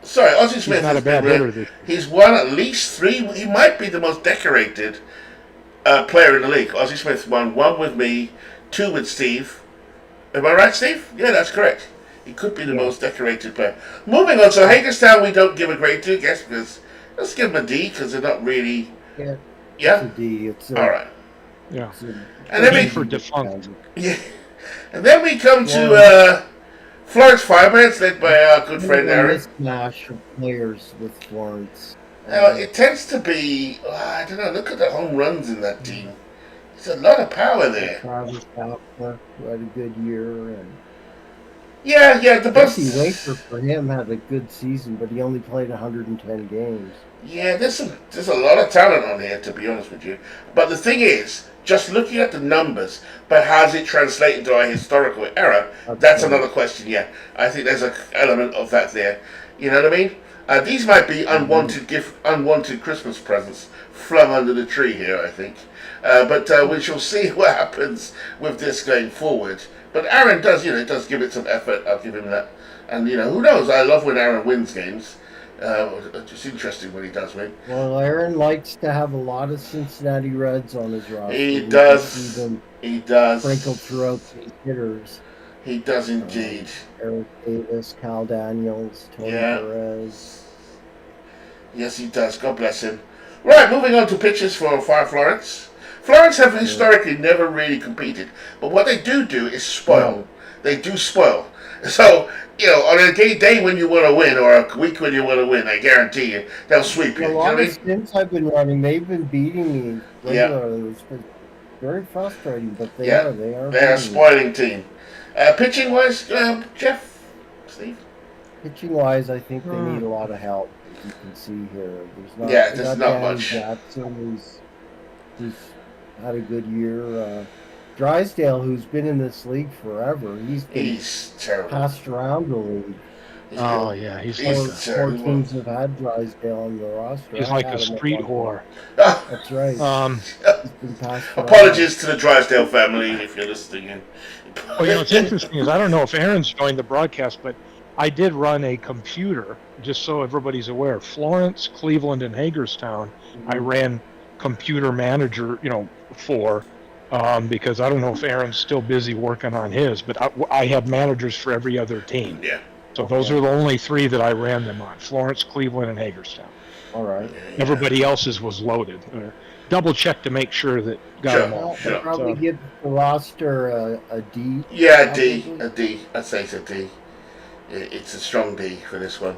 Sorry, Ozzie Smith. He's not a bad hitter. He's won at least 3. He might be the most decorated player in the league. Ozzie Smith won 1 with me, 2 with Steve. Am I right, Steve? Yeah, that's correct. He could be the most decorated player. Moving on, so Hagerstown we don't give a great deal, I guess, because Let's give them a D because they're not really. Yeah, it's Yeah. a D. It's All a, right. Yeah. it's a And then D we for defunct. yeah, and then we come to Florence. Florence Firebirds, led by our good Kind of friend a Aaron. mismatch of players with Florence. It tends to be. I don't know. Look at the home runs in that team. There's a lot of power there. Travis Alpha, who had a good year, and Yeah. The Jesse best. Winker for him had a good season, but he only played 110 games. Yeah, there's a lot of talent on here, to be honest with you. But the thing is, just looking at the numbers, but how does it translate into our historical era? That's another question. Yeah, I think there's an element of that there. You know what I mean? These might be unwanted Christmas presents flung under the tree here. I think, but we shall see what happens with this going forward. But Aaron does give it some effort. I'll give him that. And who knows? I love when Aaron wins games. It's interesting when he does win. Well, Aaron likes to have a lot of Cincinnati Reds on his roster. He You can does. see them He does. sprinkled throughout the hitters. He does indeed. Eric Davis, Cal Daniels, Tony Yeah. Perez. Yes, he does. God bless him. Right, moving on to pitchers for Fire Florence. Florence have historically never really competed, but what they do is spoil. No. They do spoil. So, on a day when you want to win or a week when you want to win, I guarantee you, they'll sweep you. A You know lot what I of mean? stints I've been running, they've been beating me regularly. It's been very frustrating, but they are. They're a beating me. spoiling team. Pitching wise, Jeff, Steve? Pitching wise, I think they need a lot of help. As you can see here, There's not Danny much. Jackson, who's had a good year. Drysdale, who's been in this league forever, He's terrible. passed around the league. Oh yeah, he's He's like Four terrible. teams have had Drysdale on the roster. he's I've like had a him at street one point. whore. That's right. He's been passed around. Apologies to the Drysdale family if you're listening in. Well, what's interesting is I don't know if Aaron's joined the broadcast, but I did run a computer just so everybody's aware. Florence, Cleveland, and Hagerstown. I ran computer manager, for because I don't know if Aaron's still busy working on his, but I have managers for every other team. Yeah. So those are the only three that I ran them on: Florence, Cleveland, and Hagerstown. All right. Everybody else's was loaded. Double check to make sure that got Sure. them all. Well, Sure. I'd probably give the roster a D. Yeah, probably. a D. I'd say it's a D. It's a strong D for this one.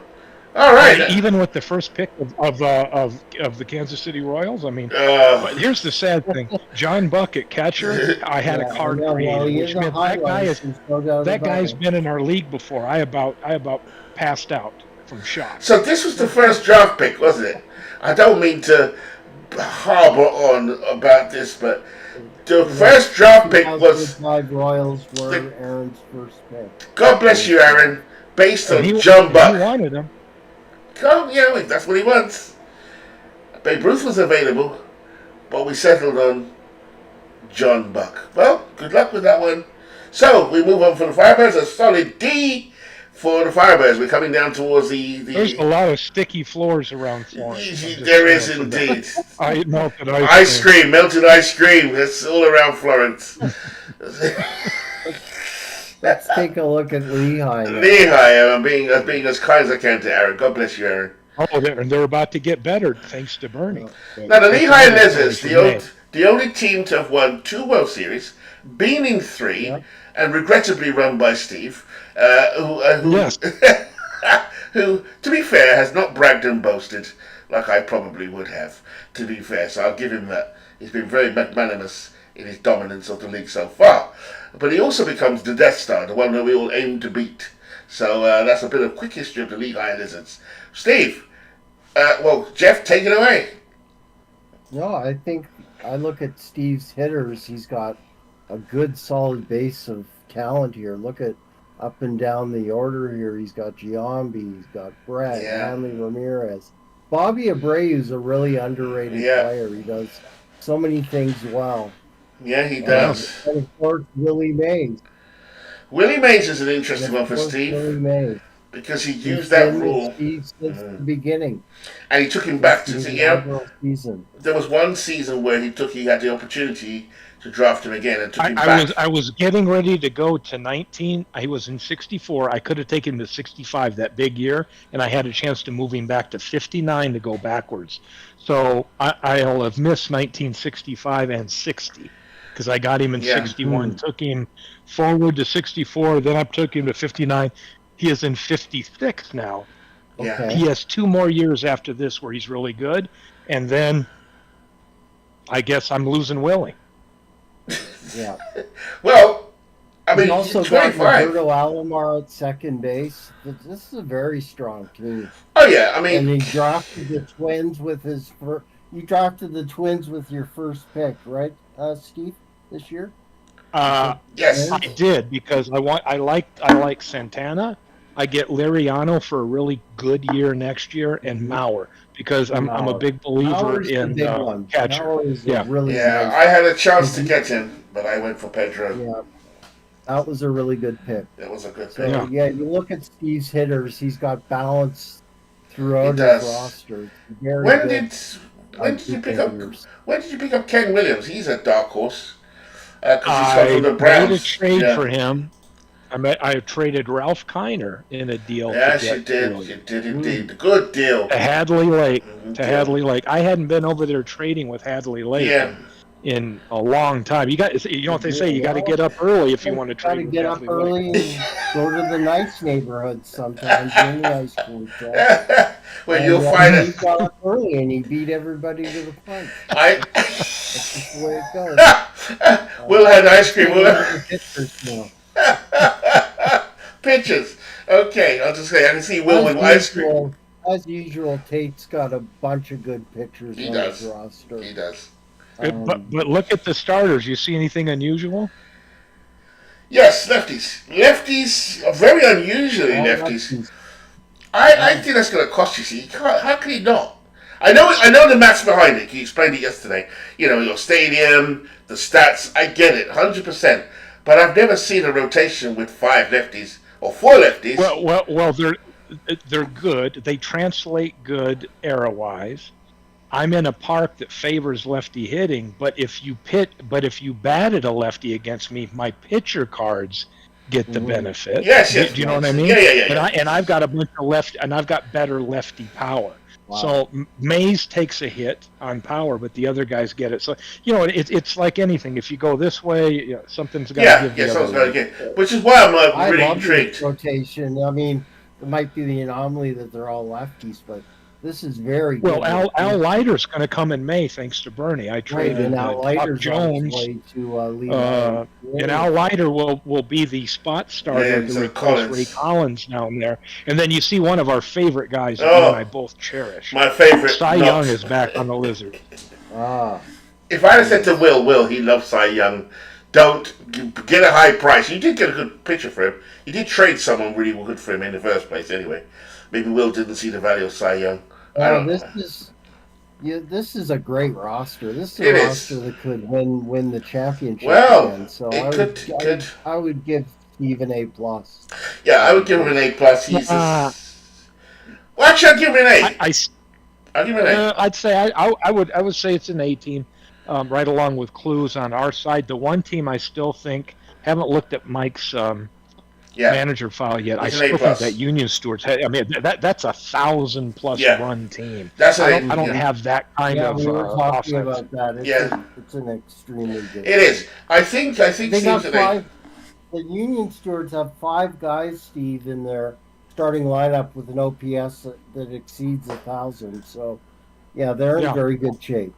All right. Even with the first pick of the Kansas City Royals, I mean, Uh, here's the sad thing: John Buck at catcher, I had a card created, which meant that guy's been in our league before. I about passed out from shock. so this was the first draft pick, wasn't it? I don't mean to harbor on about this, but the first draft pick was. 2005 Royals were the- Aaron's first pick. God bless you, Aaron. Based on And John he Buck. wanted him. Oh, yeah, that's what he wants. Babe Ruth was available, but we settled on John Buck. Well, good luck with that one. So, we move on from the Firebirds. A solid D for the Firebirds. We're coming down towards There's a lot of sticky floors around Florence. There is indeed. I melted Ice cream, melted ice cream. That's all around Florence. Let's take a look at Lehigh. now. Lehigh, I'm being as kind as I can to Aaron. God bless you, Aaron. Oh, they're about to get better thanks to Bernie. Now, the Lehigh Lizards, the only team to have won 2 World Series, been in 3, Yeah. and regrettably run by Steve, Yes. who, to be fair, has not bragged and boasted like I probably would have, to be fair. So I'll give him that. He's been very magnanimous in his dominance of the league so far. But he also becomes the Death Star, the one that we all aim to beat. So that's a bit of quick history of the Lehigh Lizards. Steve, Jeff, take it away. No, I think I look at Steve's hitters. He's got a good, solid base of talent here. Look at up and down the order here. He's got Giambi, he's got Brett, Yeah. Hanley Ramirez. Bobby Abreu's a really underrated player. He does so many things well. Yeah, he does. And of course, Willie Mays. Willie Mays is an interesting And one of for course, Steve Willie Mays. because he He's used that been with rule Steve since the beginning. and he took him back to Since the the inaugural season. There was one season where he had the opportunity to draft him again and took him I back. was getting ready to go to 19. I was in 64. I could have taken him to 65 that big year, and I had a chance to move him back to 59 to go backwards. So I'll have missed 1965 and 60 because I got him in 61, took him forward to 64, then I took him to 59. He is in 56 now. Yeah. He has 2 more years after this where he's really good, and then I guess I'm losing Willie. Yeah. Well, I mean, He's also he's got 25. Roberto Alomar at second base. This is a very strong team. Oh yeah, I And mean, he drafted the Twins with his first. You drafted the Twins with your first pick, right, Steve? This year? yes. I did because I like Santana. I get Liriano for a really good year next year, and Mauer because I'm a big believer Mauer's in the big one. catcher. Mauer is Yeah. a really Yeah, nice. I had a chance to get him, but I went for Pedro. Yeah, that was a really good pick. That was a good So pick. yeah, you look at Steve's hitters; he's got balance throughout He his does. roster. Very When good. did you pick up? Hitters. When did you pick up Ken Williams? He's a dark horse. Because he's I come from the made Browns. a trade Yeah. for him. I traded Ralph Kiner in a deal. Yes, to you get did. Willie. You did indeed. Good deal. To Hadley Lake. Mhm, To deal. Hadley Lake. I hadn't been over there trading with Hadley Lake Yeah. in a long time. You know what they say? You got to get up early if you want to Got to trade. get with up Hadley Lake. early and go to the nice neighborhoods sometimes in the high school. Jeff. Well, And, you'll find he it. got up early and he beat everybody to the punch. That's just the way it goes. Will had ice cream. Pictures. Okay, I'll just say I can see Will with ice cream. As usual, Tate's got a bunch of good pictures He on does. his roster. He does. But look at the starters. You see anything unusual? Yes, lefties. Lefties are very unusually All lefties. I think that's going to cost you. See, you can't, how can he not? I know the maths behind it. You explained it yesterday. You know, your stadium, the stats. I get it, 100%. But I've never seen a rotation with 5 lefties or 4 lefties. Well, they're good. They translate good era-wise. I'm in a park that favors lefty hitting, but if you batted a lefty against me, my pitcher cards get the benefit. Yes. Do you know what I mean? Yeah. And I've got a bunch of lefty, and I've got better lefty power. Wow. So Mays takes a hit on power, but the other guys get it. So it's like anything. If you go this way, something's got to give the something's other got to way. get. Which is why I'm really love intrigued. this rotation. I mean, it might be the anomaly that they're all lefties, but this is very good. Well, Al Leiter's going to come in May thanks to Bernie. I traded Buck Jones. And Al Leiter will be the spot starter to replace Ray Collins down there. And then you see one of our favorite guys that you and I both cherish. My favorite. Cy Young is back on the Lizard. If I'd have said to Will, he loves Cy Young. Don't get a high price. You did get a good pitcher for him. You did trade someone really good for him in the first place anyway. Maybe Will didn't see the value of Cy Young. This is a great roster. This is a roster that could win the championship again. So I would give Steve an A+. Yeah, I would give him an A+. He's well, actually, I'd give him an A. I'll give him an A. I'd say I would say it's an A team, right along with Clues on our side. The one team I still think haven't looked at Mike's manager file yet. I still think that Union Stewards. I mean, that's 1,000+ run team. I don't have that kind of. We were talking about that. It's an extremely good. It is. I think. They got 5. The Union Stewards have 5 guys, Steve, in their starting lineup with an OPS that exceeds 1,000. So, they're in very good shape.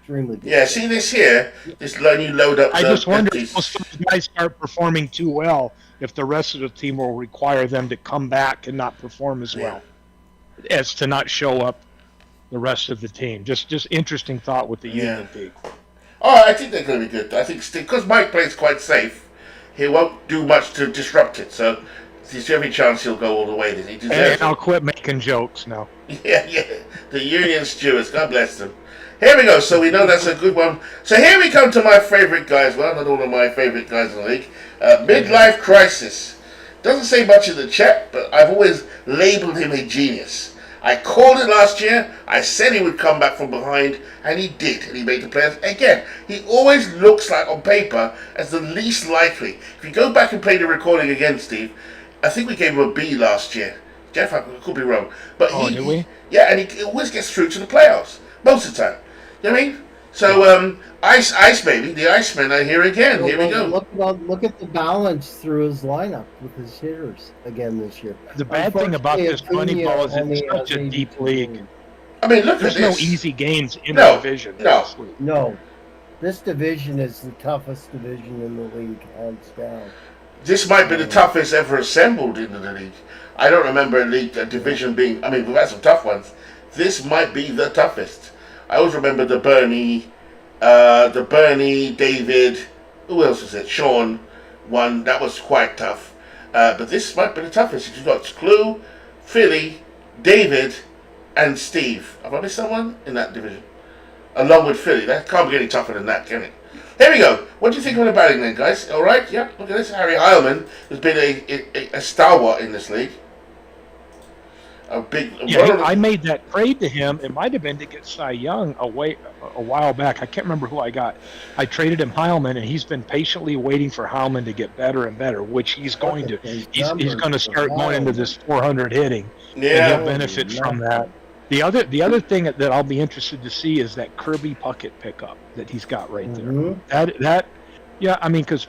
Extremely good. Yeah, see this here. This you load up. I just wonder if those guys start performing too well, if the rest of the team will require them to come back and not perform as well as to not show up the rest of the team. Just interesting thought with the Union team. Oh, I think they're going to be good. I think because Mike plays quite safe, he won't do much to disrupt it. So there's every chance he'll go all the way. He deserves it. I'll quit making jokes now. Yeah. The Union Stewards, God bless them. Here we go. So we know that's a good one. So here we come to my favorite guys. Well, not all of my favorite guys in the league. Midlife Crisis. Doesn't say much in the chat, but I've always labeled him a genius. I called it last year. I said he would come back from behind, and he did. And he made the players. Again, he always looks like, on paper, as the least likely. If you go back and play the recording again, Steve, I think we gave him a B last year. Jeff, I could be wrong. But did we? Yeah, and he always gets through to the playoffs. Most of the time. You know what I mean? So, Ice baby, the Iceman, I hear again. Here we go. Look at the balance through his lineup with his hitters again this year. The bad thing about this Moneyball is it's such a deep league. I mean, look There's at this. no easy games in the division. No. This division is the toughest division in the league, hands down. This might be the toughest ever assembled in the league. I don't remember a division being. I mean, we've had some tough ones. This might be the toughest. I always remember the Bernie, David. Who else was it? Sean one. That was quite tough. But this might be the toughest. You've got Clue, Philly, David, and Steve. Have I missed someone in that division? Along with Philly. That can't be any tougher than that, can it? Here we go. What do you think of the batting then, guys? All right? Yeah. Look at this. Harry Heilman has been a stalwart in this league. A big. I made that trade to him. It might have been to get Cy Young a while back. I can't remember who I got. I traded him Heilman, and he's been patiently waiting for Heilman to get better and better, which he's going to. He's going to start going into this 400 hitting, and he'll benefit from that. The other thing that I'll be interested to see is that Kirby Puckett pickup that he's got right there. That I mean, because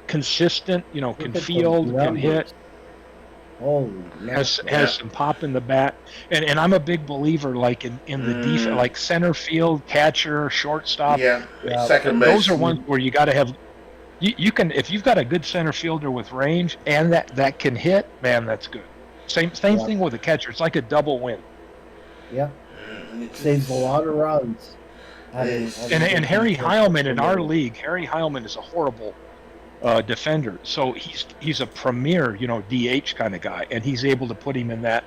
consistent, can field, can hit. Has some pop in the bat, and I'm a big believer like in the defense, like center field, catcher, shortstop. Second base. Those are ones where you got to have. You can, if you've got a good center fielder with range and that can hit, man, that's good. Same thing with a catcher. It's like a double win. Yeah, saves a lot of runs. And Harry Heilman in our league, Harry Heilman is a horrible defender. So he's a premier, DH kind of guy, and he's able to put him in that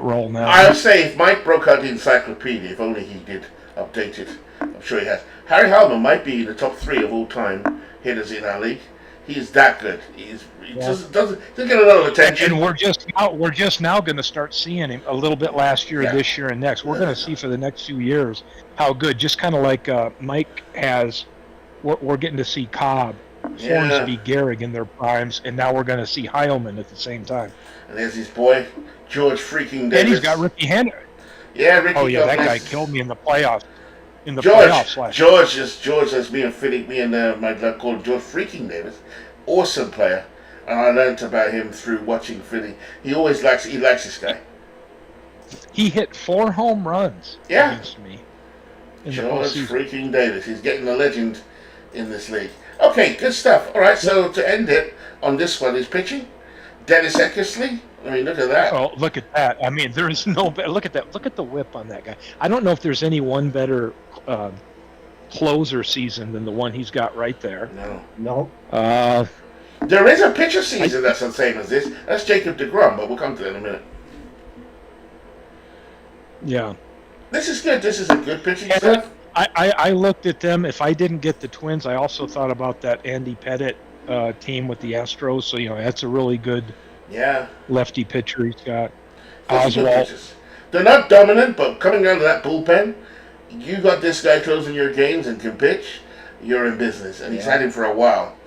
role now. I would say if Mike broke out the encyclopedia, if only he did update it. I'm sure he has. Harry Heilman might be in the top 3 of all time hitters in our league. He's that good. He doesn't get a lot of attention. And we're just now going to start seeing him a little bit last year, this year, and next. We're going to see for the next few years how good. Just kind of like Mike has. We're getting to see Cobb, Hornsby, Gehrig in their primes, and now we're going to see Heilman at the same time. And there's his boy George freaking Davis. And he's got Ricky Henry. Yeah, Ricky. Oh yeah, that guy killed me in the playoffs. George has me and my dad called George freaking Davis. Awesome player, and I learned about him through watching Philly. He likes this guy. He hit 4 home runs against me. George freaking Davis. He's getting a legend in this league. Okay, good stuff. All right, so to end it on this one, is pitching Dennis Eckersley. I mean, look at that. Oh, look at that. I mean, there is no better. Look at that. Look at the whip on that guy. I don't know if there's any one better closer season than the one he's got right there. No. There is a pitcher season that's the same as this. That's Jacob deGrom, but we'll come to that in a minute. Yeah. This is good. This is a good pitching staff. I looked at them. If I didn't get the Twins, I also thought about that Andy Pettitte team with the Astros. So, that's a really good lefty pitcher he's got. Oswalt. They're not dominant, but coming down to that bullpen, you got this guy closing your games and can pitch, you're in business. And he's had him for a while.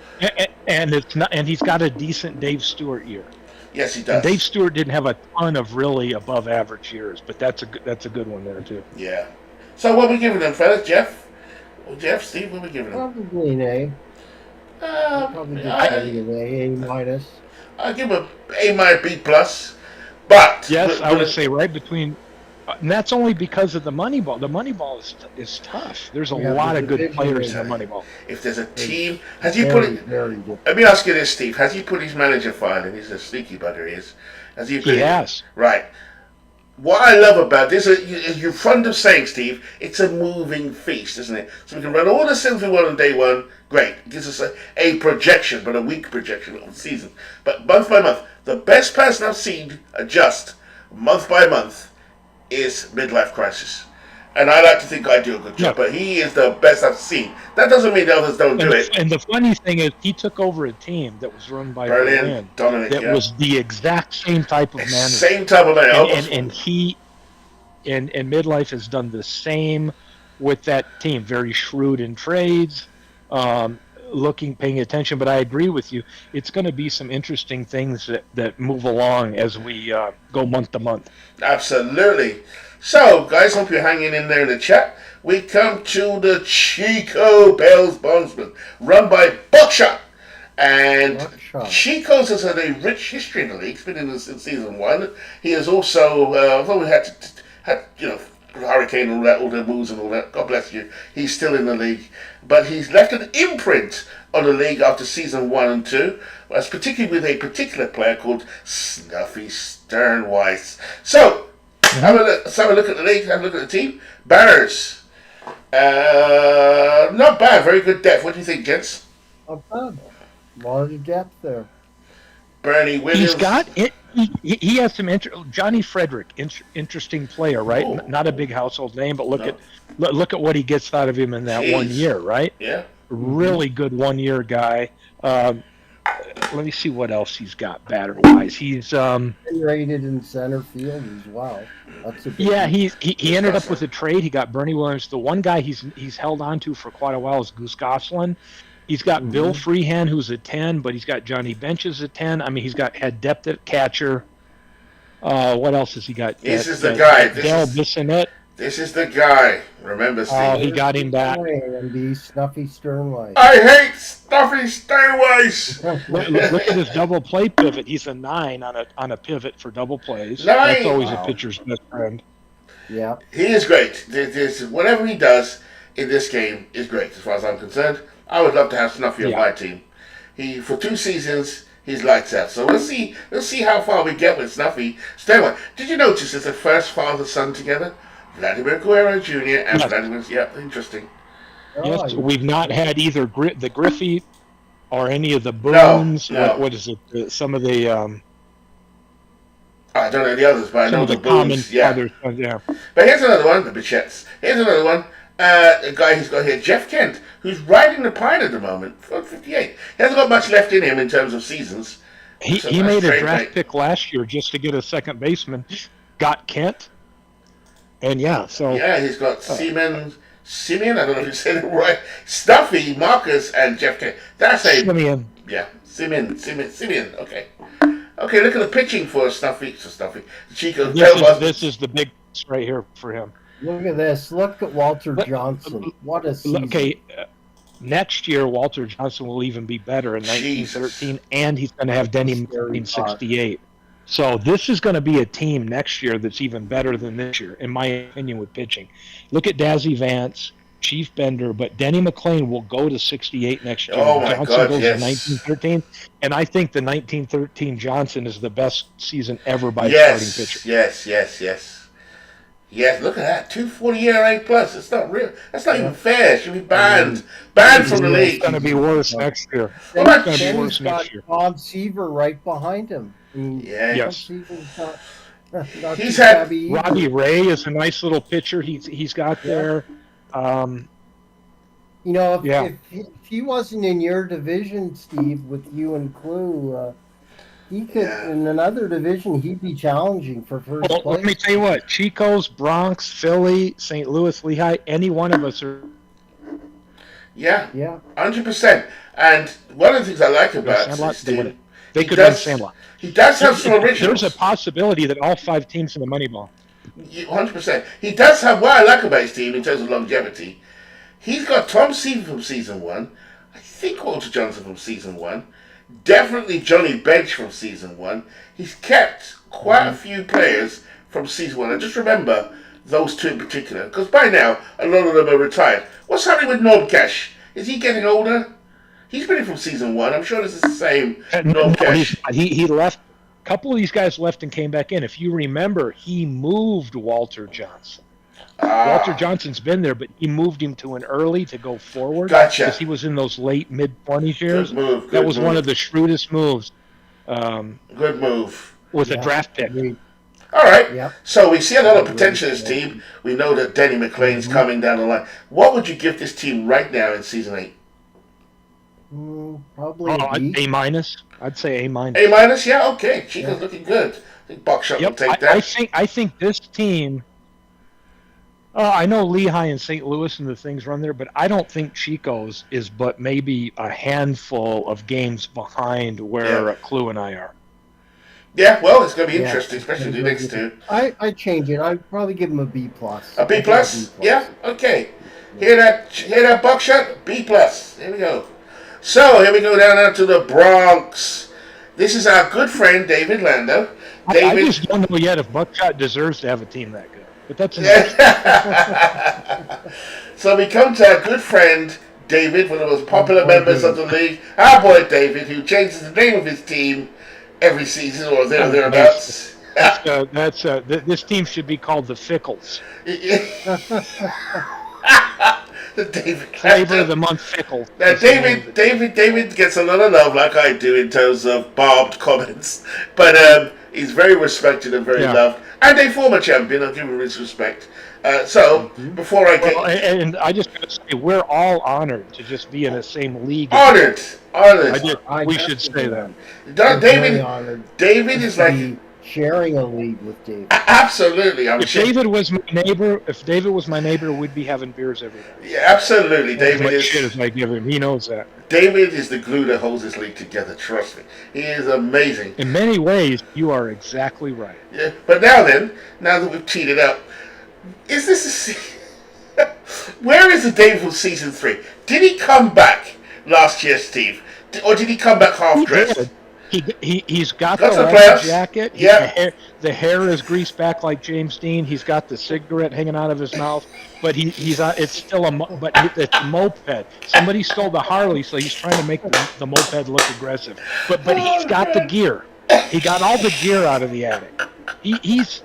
And he's got a decent Dave Stewart year. Yes, he does. And Dave Stewart didn't have a ton of really above average years, but that's a good one there too. Yeah. So what are we giving them, fellas? Jeff, Steve, what are we giving them? Probably an A. Probably an A minus. I'll give him an A, B plus. But yes, I would say right between. And that's only because of the Moneyball. The Moneyball is tough. There's a lot of good players in the Moneyball. If there's a team, has he put it? Let me ask you this, Steve. Has he put his manager file in? He's a sneaky bugger, he is. Has he? He has. Right. What I love about this, you're fond of saying, Steve, it's a moving feast, isn't it? So we can run all the things we want on day one. Great. It gives us a projection, but a weak projection of the season. But month by month, the best person I've seen adjust month by month is Midlife Crisis. And I like to think I do a good job, but he is the best I've seen. That doesn't mean the others don't do it. And the funny thing is, he took over a team that was run by Berlin, Berlin Dominic, that was the exact same type of manager. Same type of manager. And he and Midlife has done the same with that team. Very shrewd in trades, paying attention. But I agree with you. It's going to be some interesting things that move along as we go month to month. Absolutely. So, guys, hope you're hanging in there in the chat. We come to the Chico Bells Bondsman, run by Buckshot. And Chico's has had a rich history in the league. He's been in season 1. He is also, although we had Hurricane and all the moves and all that, God bless you, he's still in the league. But he's left an imprint on the league after season 1 and 2, particularly with a particular player called Snuffy Sternweiss. So, let's have a look at the league, have a look at the team. Banners. Not bad, very good depth. What do you think, gents? Not bad. A lot of depth there. Bernie Williams. He's got it. He has some Johnny Frederick, interesting player, right? Ooh. Not a big household name, but look at what he gets out of him in that 1 year, right? Yeah. Really good 1 year guy. Let me see what else he's got batter wise. He's rated in center field as well. That's a he ended up with a trade. He got Bernie Williams. The one guy he's held on to for quite a while is Goose Gosselin. He's got Bill Freehand, who's a 10, but he's got Johnny Bench as a 10. I mean, he's had depth at catcher. What else has he got? This is the guy. Dale Bissonette. This is the guy. Remember, Steve? Oh, he got him back. And the Snuffy Sternweiss. I hate Snuffy Sternweiss. Look at his double play pivot. He's a 9 on a pivot for double plays. 9. That's always a pitcher's best friend. Yeah. He is great. Whatever he does in this game is great, as far as I'm concerned. I would love to have Snuffy on my team. For 2 seasons, he's lights out. So let's see how far we get with Snuffy Sternweiss. Did you notice it's the first father-son together? Vladimir Guerrero Jr. and Vladimir. Yeah, interesting. Yes, we've not had either the Griffey or any of the Boones. No. What is it? Some of the. I don't know the others, but I know the Boones. Yeah. But here's another one, the Bichettes. Here's another one. A guy who's got here, Jeff Kent, who's riding the pine at the moment, 58. He hasn't got much left in him in terms of seasons. He made a draft pick last year just to get a second baseman. Got Kent. And he's got Simeon, I don't know if you said it right, Stuffy, Marcus, and Jeff Kent. That's a Simeon. Yeah, Simeon. Okay. Okay, look at the pitching for Stuffy. Chico. This is the big right here for him. Look at this. Look at Walter Johnson. What a season. Okay, next year Walter Johnson will even be better in 1913, and he's going to have Denny McClain in 68. So this is going to be a team next year that's even better than this year, in my opinion, with pitching. Look at Dazzy Vance, Chief Bender, but Denny McClain will go to 68 next year. Oh, my Johnson God, goes yes. to 1913, and I think the 1913 Johnson is the best season ever by a starting pitcher. Yes, look at that. 240 ERA plus. It's not real. That's not even fair. It should be banned. Banned from the league. It's going to be worse next year. It's going to be worse next year. Bob Seaver right behind him. Yes. He's had Robbie Ray is a nice little pitcher. He's got there. If he wasn't in your division, Steve, with you and Clue, he could in another division. He'd be challenging for first place. Let me tell you what: Chico's, Bronx, Philly, St. Louis, Lehigh. Any one of us are. Yeah. 100%. And one of the things I like about this team, they could win Sandlot. He does have some originals. There's a possibility that all 5 teams in the Moneyball. 100%. He does have what I like about his team in terms of longevity. He's got Tom Seaver from season 1. I think Walter Johnson from season 1. Definitely Johnny Bench from season 1. He's kept quite a few players from season 1. I just remember those 2 in particular, because by now a lot of them are retired. What's happening with Norm Cash? Is he getting older? He's been in from season 1. I'm sure this is the same Norm Cash. He left. A couple of these guys left and came back in. If you remember, he moved Walter Johnson. Walter Johnson's been there, but he moved him to an early to go forward. Gotcha. Because he was in those late mid-20s years. Good move. That was one of the shrewdest moves. Good move. With a draft pick. All right. Yep. So we see a lot of Great potential in this team. We know that Denny McLean's coming down the line. What would you give this team right now in season 8? Probably a B. A minus. I'd say A minus. A minus, yeah, okay. Chico's looking good. I think Buckshot will Yep. take that. I think this team. I know Lehigh and St. Louis and the things run there, but I don't think Chico's is but maybe a handful of games behind where Clue and I are. Yeah, well, it's going to be interesting, especially the next two. I change it. I'd probably give him a B plus. A B plus? Yeah, okay. Hear that, Buckshot? B plus. Here we go. So here we go down to the Bronx. This is our good friend David Lando. David, I just don't know yet if Buckshot deserves to have a team that good. But that's So we come to our good friend David, one of the most popular members of the league. Our boy David, who changes the name of his team every season or thereabouts. This team should be called the Fickles. The David Flavor of the month Fickle. Now David gets a lot of love, like I do, in terms of barbed comments, but he's very respected and very loved, and a former champion. I'll give him his respect. Before I get, and I just gotta say, we're all honored to just be in the same league. Honored. We should say that. David is like sharing a lead with David. Absolutely. If David was my neighbor, we'd be having beers every day. Yeah, absolutely. David is shit as I give him. He knows that. David is the glue that holds this league together. Trust me, he is amazing. In many ways, you are exactly right. Yeah, but now that we've cheated up, is this where is the David from season 3? Did he come back last year, Steve, or did he come back half dressed? He's got the leather jacket. Yeah. The hair is greased back like James Dean. He's got the cigarette hanging out of his mouth, but it's still it's a moped. Somebody stole the Harley, so he's trying to make the moped look aggressive. But he's got the gear. He got all the gear out of the attic. He's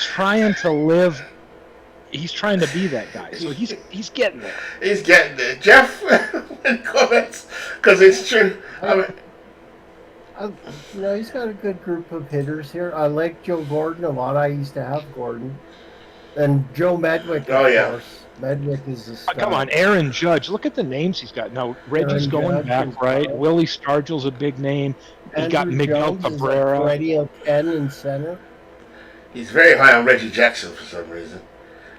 trying to live. He's trying to be that guy, so he's getting there. He's getting there. Jeff, comments, because it's true. He's got a good group of hitters here. I like Joe Gordon a lot. I used to have Gordon. And Joe Medwick, of course. Medwick is a star. Come on, Aaron Judge. Look at the names he's got. Now, Reggie's going back, right? Willie Stargell's a big name. He got Miguel Cabrera. Radio 10 in center. He's very high on Reggie Jackson for some reason.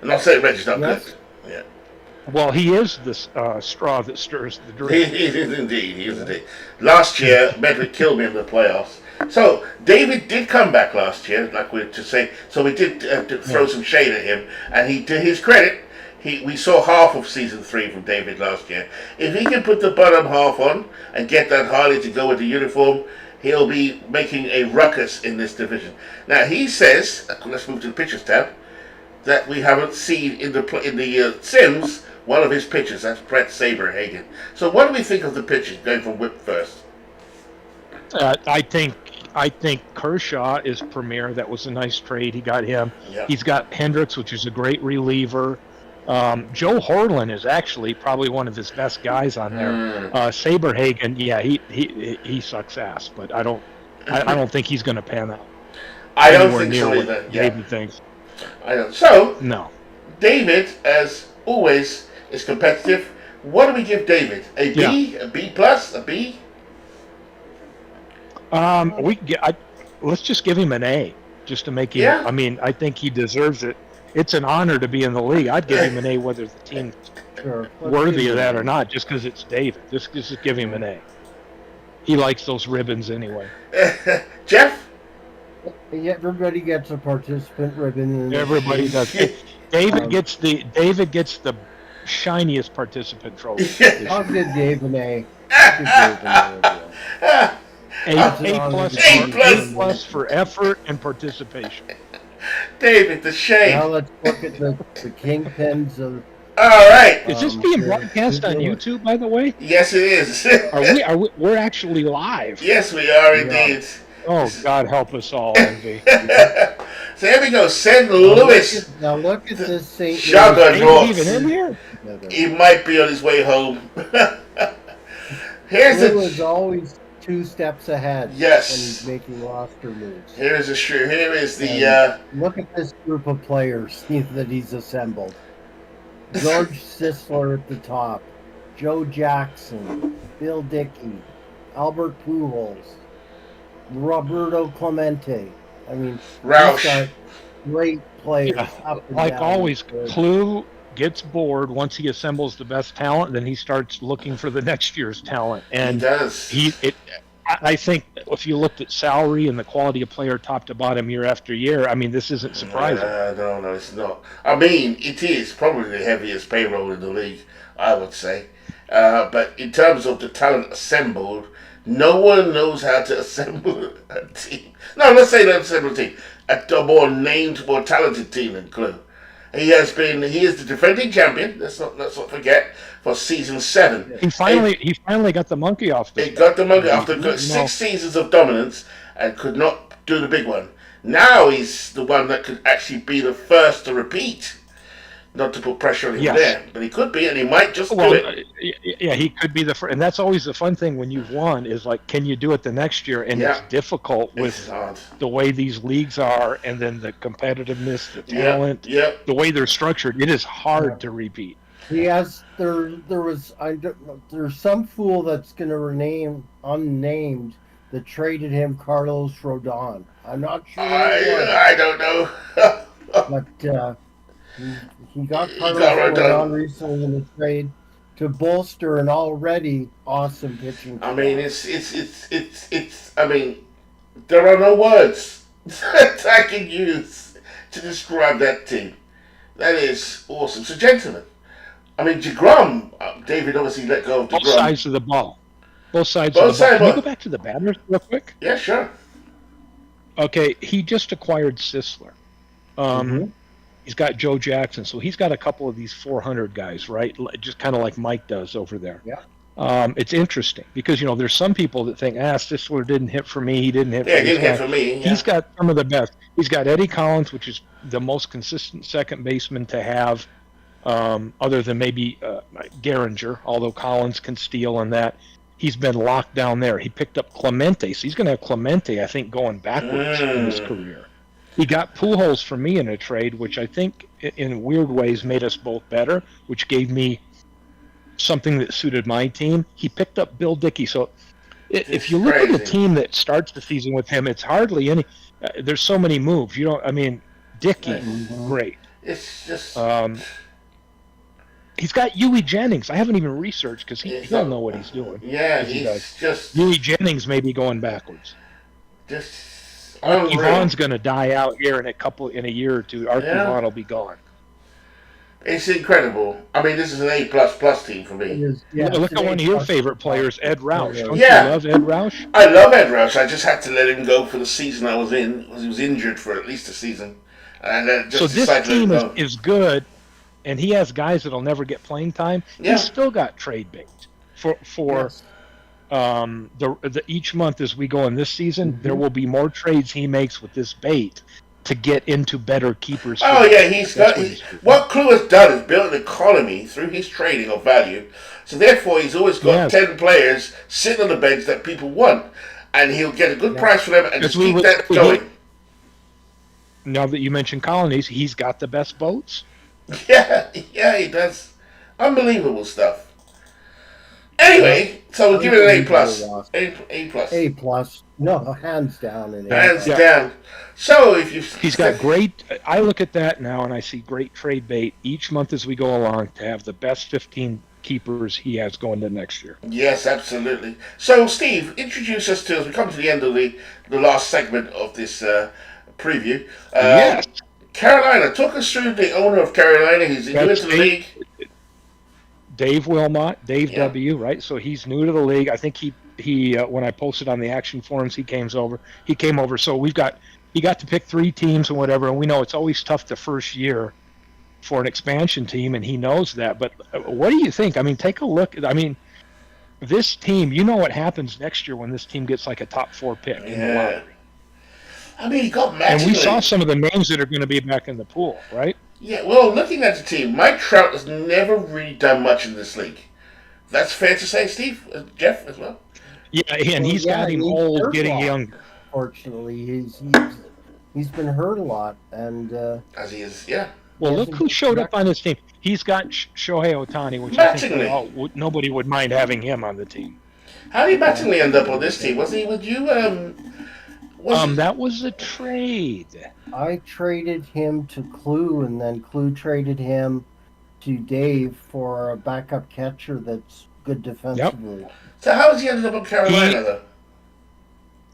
I'm not saying Reggie's not good. Yeah. Well, he is the straw that stirs the drink. He is indeed. Last year, Medwick killed me in the playoffs. So, David did come back last year, like we to say. So we did throw some shade at him. And to his credit, we saw half of season 3 from David last year. If he can put the bottom half on and get that Harley to go with the uniform, he'll be making a ruckus in this division. Now, he says, let's move to the pitchers tab, that we haven't seen in the Sims one of his pitchers. That's Brett Saberhagen. So what do we think of the pitchers going from whip first? I think Kershaw is premier. That was a nice trade. He got him. Yeah. He's got Hendricks, which is a great reliever. Joe Horlin is actually probably one of his best guys on there. Saberhagen, he sucks ass, but I don't think he's going to pan out. I don't think so either. David thinks. I don't. So no. David, as always, is competitive. What do we give David? A B, a B plus, a B? Let's just give him an A, just to make him. Yeah. I mean, I think he deserves it. It's an honor to be in the league. I'd give him an A, whether the team's worthy of that or not, just because it's David. Just give him an A. He likes those ribbons anyway. Jeff? Everybody gets a participant ribbon. Everybody does. David gets the shiniest participant trophy. I'll give Dave an A. A plus for effort and participation. David, the shame. Now let's look at the kingpins of. All right. Is this being broadcast on YouTube, by the way? Yes, it is. Are we? We're actually live. Yes, we are indeed. Oh, God help us all, Envy. So here we go. St. Louis. Now look at this St. Louis. Even in here? He might be on his way home. Here's Blue is always 2 steps ahead when Yes. he's making roster moves. Here is the And look at this group of players that he's assembled. George Sisler at the top, Joe Jackson, Bill Dickey, Albert Pujols, Roberto Clemente. I mean, he's Roush. got great players Yeah, up and like down. always, the- Clue gets bored once he assembles the best talent, then he starts looking for the next year's talent. He And does. I think if you looked at salary and the quality of player top to bottom year after year, I mean, this isn't surprising. No, it's not. I mean, it is probably the heaviest payroll in the league, I would say. But in terms of the talent assembled, no one knows how to assemble a team. No, let's say not assemble a team. A more named, more talented team than Clue. He is the defending champion. Let's not forget, for season 7. He finally got the monkey off the. He got the monkey after 6 seasons of dominance and could not do the big one. Now he's the one that could actually be the first to repeat. Not to put pressure on him there, but he could be, and he might just do it. Yeah, he could be the first, and that's always the fun thing when you've won is like, can you do it the next year? And it's difficult with the way these leagues are, and then the competitiveness, the talent, the way they're structured. It is hard to repeat. He has there's some fool that's going to remain unnamed that traded him Carlos Rodon. I'm not sure. I don't know. But he got Carlos Rodon recently in the trade to bolster an already awesome pitching. I mean, it's. I mean, there are no words that I can use to describe that team. That is awesome. So, gentlemen, I mean, DeGrom, David obviously let go of DeGrom. Both sides of the ball. Both sides of the ball. Can you go back to the batters real quick? Yeah, sure. Okay, he just acquired Sisler. He's got Joe Jackson, so he's got a couple of these 400 guys, right? Just kind of like Mike does over there. Yeah. It's interesting because, there's some people that think, Sisler didn't hit for me. He didn't hit for me. Yeah, he didn't hit for me. Yeah. He's got some of the best. He's got Eddie Collins, which is the most consistent second baseman to have, other than maybe Gehringer, although Collins can steal on that. He's been locked down there. He picked up Clemente, so he's going to have Clemente, I think, going backwards in his career. He got Pujols for me in a trade, which I think in weird ways made us both better, which gave me something that suited my team. He picked up Bill Dickey. So if you look at the team that starts the season with him, it's hardly any. There's so many moves. Dickey, great. It's just. He's got Huey Jennings. I haven't even researched because he'll know what he's doing. Yeah, he's just. Huey Jennings may be going backwards. Just. Yvonne's going to die out here in a year or two. Art Yvonne will be gone. It's incredible. I mean, this is an A++ team for me. Look at one of your favorite players, Ed Roush. Don't you love Ed Roush? I love Ed Roush. I just had to let him go for the season I was in. He was injured for at least a season. And so this team is good, and he has guys that'll never get playing time. Yeah. He's still got trade bait for each month as we go in this season. There will be more trades he makes with this bait to get into better keepers. Oh yeah, what Clue has done is built an economy through his trading of value. So therefore, he's always got 10 players sitting on the bench that people want, and he'll get a good price for them and just keep that going. Now that you mentioned colonies, he's got the best boats. Yeah, he does. Unbelievable stuff. Anyway, so we'll give it an A+. A+. No, hands down. Hands down. So if he's got great. I look at that now and I see great trade bait each month as we go along to have the best 15 keepers he has going to next year. Yes, absolutely. So Steve, introduce us to, as we come to the end of the last segment of this preview. Yes. Carolina, talk us through the owner of Carolina. He's new into the league. Dave Wilmot, Dave W. Right, so he's new to the league. I think he when I posted on the action forums, he came over. So he got to pick 3 teams and whatever. And we know it's always tough the first year for an expansion team, and he knows that. But what do you think? I mean, take a look. This team. You know what happens next year when this team gets like a top 4 pick in the lottery. I mean, he got Mattingly. And we saw some of the names that are going to be back in the pool, right? Yeah, well, looking at the team, Mike Trout has never really done much in this league. That's fair to say, Steve? Jeff, as well? Yeah, and he's got him old, getting younger. Fortunately, he's been hurt a lot, and As he is, yeah. Well, look who showed up on his team. He's got Shohei Ohtani, which I think nobody would mind having him on the team. How did Mattingly end up on this team? Was he with you? That was a trade. I traded him to Clue, and then Clue traded him to Dave for a backup catcher that's good defensively. Yep. So how has he ended up in Carolina, though?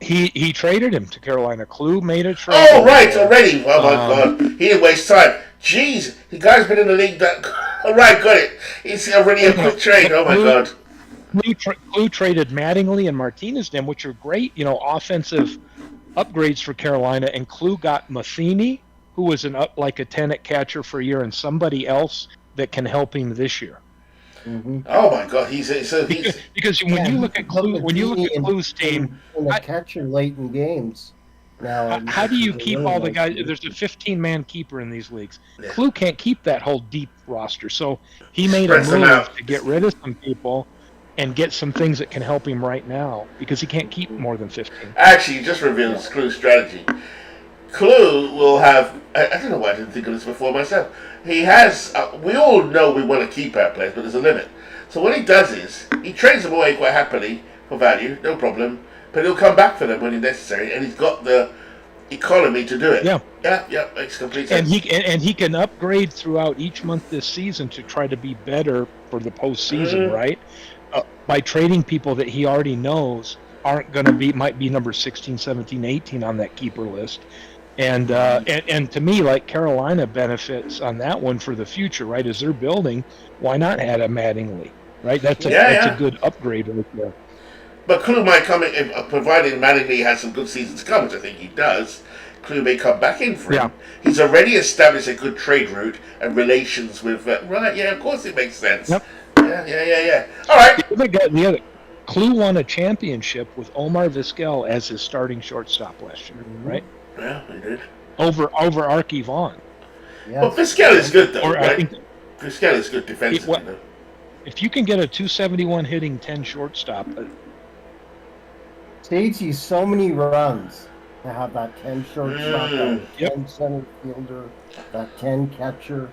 He traded him to Carolina. Clue made a trade. Oh, right, already. Oh, my God. He didn't waste time. Jeez, the guy's been in the league that... All right, got it. It's already a quick trade. Oh, my God. Clue traded Mattingly and Martinez to him, which are great, offensive upgrades for Carolina. And Clue got Matheny, who was like a 10 at catcher for a year, and somebody else that can help him this year. Mm-hmm. Oh my God, he's because when you look at Clue's team, a catcher late in games. Now, how do you keep all the guys? There's a 15-man keeper in these leagues. Yeah. Clue can't keep that whole deep roster, so he made a move to get rid of some people and get some things that can help him right now because he can't keep more than 15. Actually, you just revealed Clue's strategy. Clue will have... I don't know why I didn't think of this before myself. He has... we all know we want to keep our players, but there's a limit. So what he does is, he trades them away quite happily for value, no problem, but he'll come back for them when it's necessary, and he's got the economy to do it. Yeah, makes complete sense. And he can upgrade throughout each month this season to try to be better for the postseason, right? By trading people that he already knows aren't going to be, might be number 16, 17, 18 on that keeper list. And to me, like Carolina benefits on that one for the future, right? As they're building, why not add a Mattingly, right? That's a good upgrade right there. But Clue might come in, provided Mattingly has some good seasons to come, which I think he does. Clue may come back in for him. He's already established a good trade route and relations with. Right? Yeah, of course it makes sense. Yep. Yeah. All right. The other Clue won a championship with Omar Vizquel as his starting shortstop last year, right? Yeah, he did. Over Arky Vaughn. Yeah. Well, Vizquel is good though, right? I think Vizquel is good defensively. Though. If you can get a 271 hitting 10 shortstop, saves you so many runs to have that 10 shortstop, that 10 center fielder, that 10 catcher.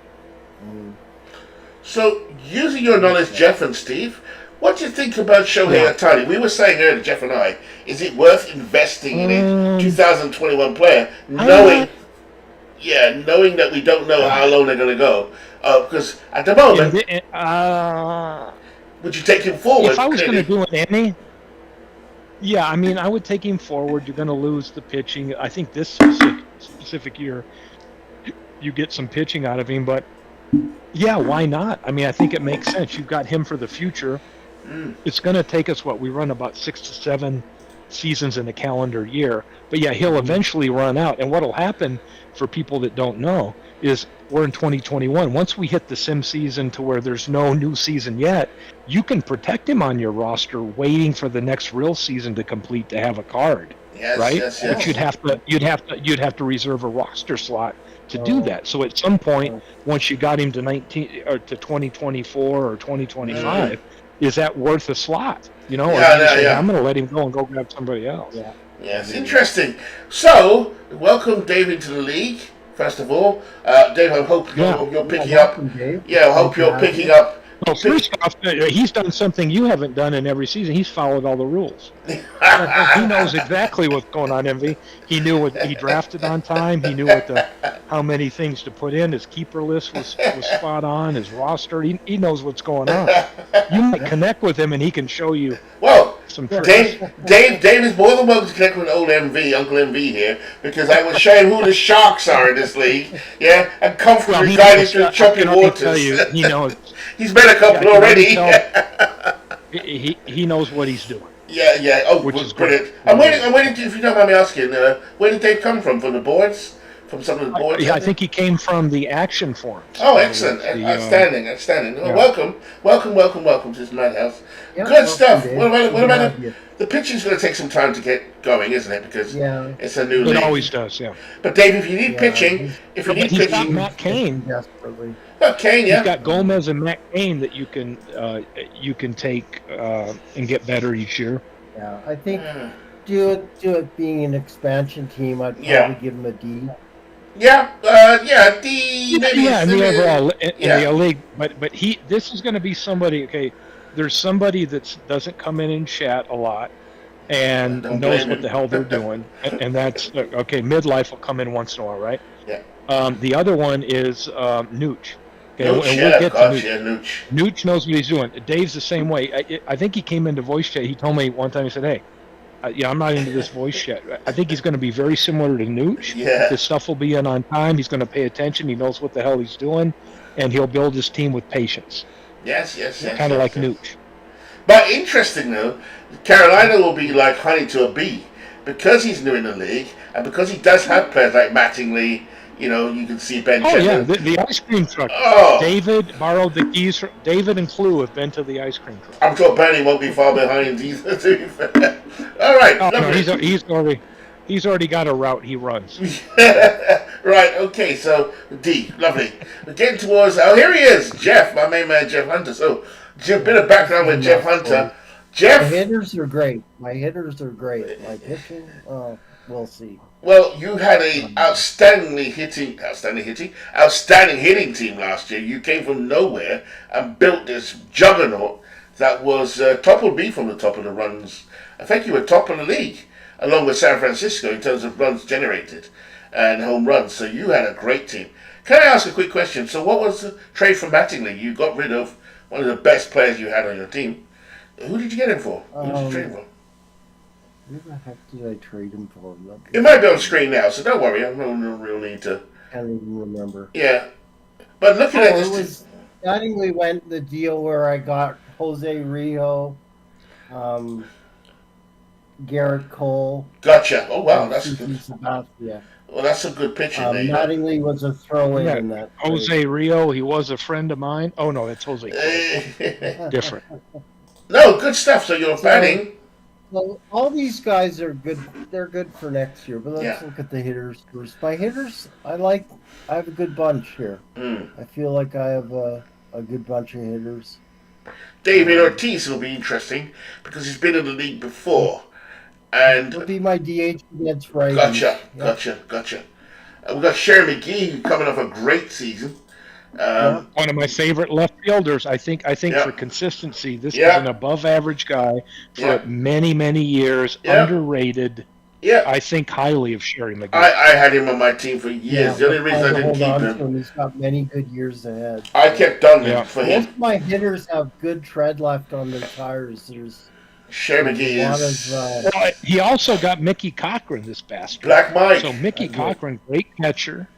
So, using your knowledge, Jeff and Steve, what do you think about Shohei Ohtani? We were saying earlier, Jeff and I, is it worth investing in a 2021 player, knowing that we don't know how long they're going to go? Because at the moment, would you take him forward? If I was going to do it, I would take him forward. You're going to lose the pitching. I think this specific year, you get some pitching out of him, but yeah, why not? I mean, I think it makes sense. You've got him for the future. It's going to take us, we run about 6 to 7 seasons in a calendar year. But yeah, he'll eventually run out. And what'll happen for people that don't know is we're in 2021. Once we hit the sim season to where there's no new season yet, you can protect him on your roster waiting for the next real season to complete to have a card. Right? Yes. But you'd have to reserve a roster slot to do that. So at some point, once you got him to 2024 or 2025, is that worth a slot? Or I'm going to let him go and go grab somebody else. Yeah, it's interesting. So, welcome Dave into the league. First of all, Dave, I hope you're picking up. Yeah, I hope you're picking up. Well, first off, he's done something you haven't done in every season. He's followed all the rules. He knows exactly what's going on, MV. He knew what he drafted on time. He knew how many things to put in. His keeper list was spot on. His roster. He knows what's going on. You might connect with him, and he can show you. Well, Dave is more than welcome to connect with old MV, Uncle MV here, because I will show him who the sharks are in this league. Yeah, and comfortably guided through choppy waters. Tell you, he knows. He's made a couple already. He knows what he's doing. Yeah. Oh, which is brilliant. I'm waiting. If you don't mind me asking, where did Dave come from? From the boards? From some of the boards? I think he came from the action forums. Oh, excellent! Outstanding. Well, welcome to this madhouse. Yeah, good stuff. What about the pitching's going to take some time to get going, isn't it? Because it's a new league. It always does. Yeah. But Dave, if you need pitching, he's got Matt Cain. Desperately. Kane, He's got Gomez and Matt Cain that you can take and get better each year. Yeah, I think due to it being an expansion team, I'd Yeah. probably give him a D. Yeah, D, maybe. Yeah, in the overall in the Yeah. league, but this is going to be somebody. Okay, there's somebody that doesn't come in and chat a lot and Don't knows blame what him. the hell they're doing, and that's okay. Midlife will come in once in a while, right? Yeah. The other one is Nooch. Okay, Nooch, and yeah, we'll of get to course, Nooch. yeah, Nooch. Nooch knows what he's doing. Dave's the same way. I think he came into voice chat. He told me one time. He said, "Hey, yeah, I'm not into this voice chat." I think he's going to be very similar to Nooch. Yeah. His stuff will be in on time. He's going to pay attention. He knows what the hell he's doing, and he'll build his team with patience, Yes. kind of like Nooch. But interesting though, Carolina will be like honey to a bee because he's new in the league and because he does have players like Mattingly. You know, you can see Ben. Oh yeah, Chetler. the ice cream truck. Oh, David borrowed the keys. David and Clue have been to the ice cream truck. I'm sure Bernie won't be far behind either. To be fair. All right, Oh no, lovely. he's already got a route he runs. Right, okay, so D, lovely. We're getting towards, oh, here he is, Jeff, my main man, Jeff Hunter. So, a bit of background with Jeff Hunter. Jeff. My hitters are great. My pitching, we'll see. Well, you had a outstanding hitting team last year. You came from nowhere and built this juggernaut that was toppled me from the top of the runs. I think you were top of the league, along with San Francisco in terms of runs generated and home runs. So you had a great team. Can I ask a quick question? So what was the trade from Mattingly? You got rid of one of the best players you had on your team. Who did you get him for? Who did you trade him for? Who the heck did I trade him for? It might be on screen now, so don't worry. I have no real need to. Can't even remember. Yeah, but looking at it this, was Mattingly went the deal where I got Jose Rio, Garrett Cole. Gotcha. Oh wow, that's good. Sabathia. Well, that's a good pitcher. Mattingly was a throw-in in that. Jose Rio, he was a friend of mine. Oh no, that's Jose Cole. Different. No, good stuff. So you're batting. Well, all these guys are good. They're good for next year. But let's look at the hitters first. My hitters, I have a good bunch here. I feel like I have a good bunch of hitters. David Ortiz will be interesting because he's been in the league before, and he'll be my DH against righties. Gotcha. We've got Sherry McGee coming off a great season. One of my favorite left fielders. I think for consistency, this is an above-average guy for many years. Underrated. Yeah, I think highly of Sherry McGee. I had him on my team for years. The only reason I didn't keep him, he's got many good years ahead. I kept Dunley for him. Most of my hitters have good tread left on their tires. There's Sherry McGee well, he also got Mickey Cochran, this bastard. Black Mike. So Mickey Cochran, great catcher.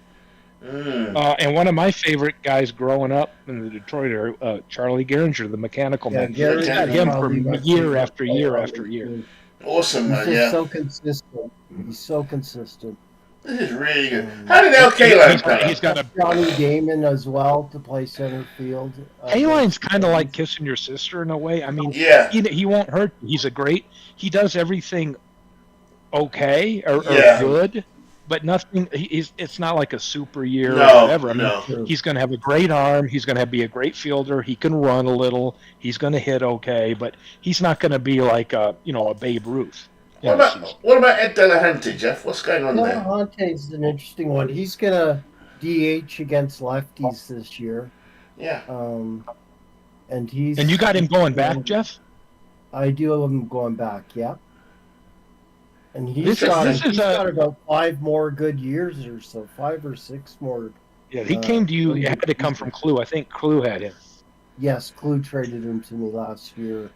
And one of my favorite guys growing up in the Detroit area, Charlie Gehringer, the mechanical man. Gary had him for year after year. Awesome, man. He's so consistent. He's so consistent. This is really good. How did Al Kaline He's got a Johnny Damon as well to play center field. Kaline's kind of like kissing your sister in a way. I mean, he won't hurt you. He does everything okay or good. But nothing. It's not like a super year or whatever. I mean, he's going to have a great arm. He's going to be a great fielder. He can run a little. He's going to hit okay, but he's not going to be like a Babe Ruth. What about Ed Delahunty, Jeff? What's going on there? Delahunty is an interesting one. He's going to DH against lefties this year. Yeah. And you got him going back, Jeff? I do have him going back. Yeah. And he's got about 5 more good years or so, 5 or 6 more. Yeah, he came to you. He had to come from Clue. I think Clue had him. Yes, Clue traded him to me last year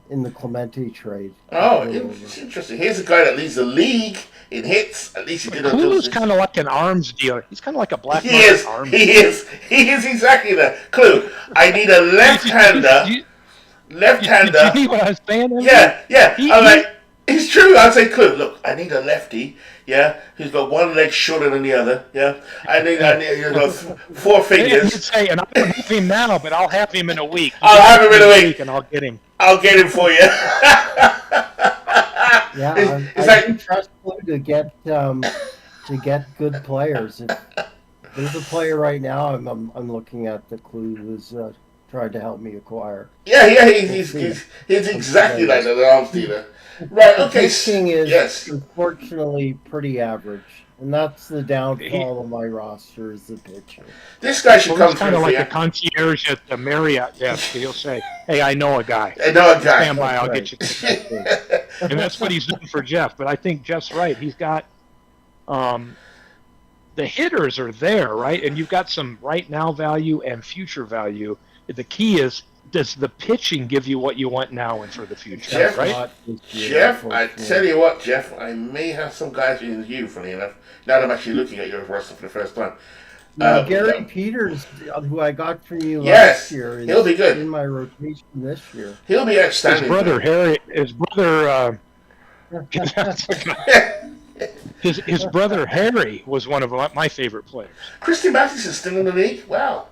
in the Clemente trade. Oh, it's interesting. Here's a guy that leads the league in hits. At least he did. Clue's kind of like an arms dealer. He's kind of like a black. He is exactly that. Clue. I need a left-hander. Left-hander. Did you see what I was saying? Yeah. I'm like. It's true. I'd say, Clue, look, I need a lefty, who's got one leg shorter than the other, I need 4 fingers. You'd say, and I don't have him now, but I'll have him in a week. I'll have him in a week. And I'll get him. I'll get him for you. I trust Clue to get good players. There's a player right now I'm looking at the Clue who's tried to help me acquire. Yeah, he's exactly like that, an arms dealer. Right, The okay. pitching is Yes. unfortunately pretty average, and that's the downfall of my roster is the pitching. This guy should Well, come he's kind through of for like you. a concierge at the Marriott desk. He'll say, "Hey, I know a guy. I know a guy. Stand by, That's I'll right. get you." And that's what he's doing for Jeff. But I think Jeff's right. He's got the hitters are there, right? And you've got some right now value and future value. The key is, does the pitching give you what you want now and for the future, Jeff, right? Not this year, Jeff, I unfortunately. tell you what, Jeff, I may have some guys in you, funny enough. Now that I'm actually looking at your roster for the first time. Now, Gary Peters, who I got from you Yes, last year, is he'll be good. in my rotation this year. He'll be outstanding. His brother Harry was one of my favorite players. Christy Matheson's still in the league? Wow.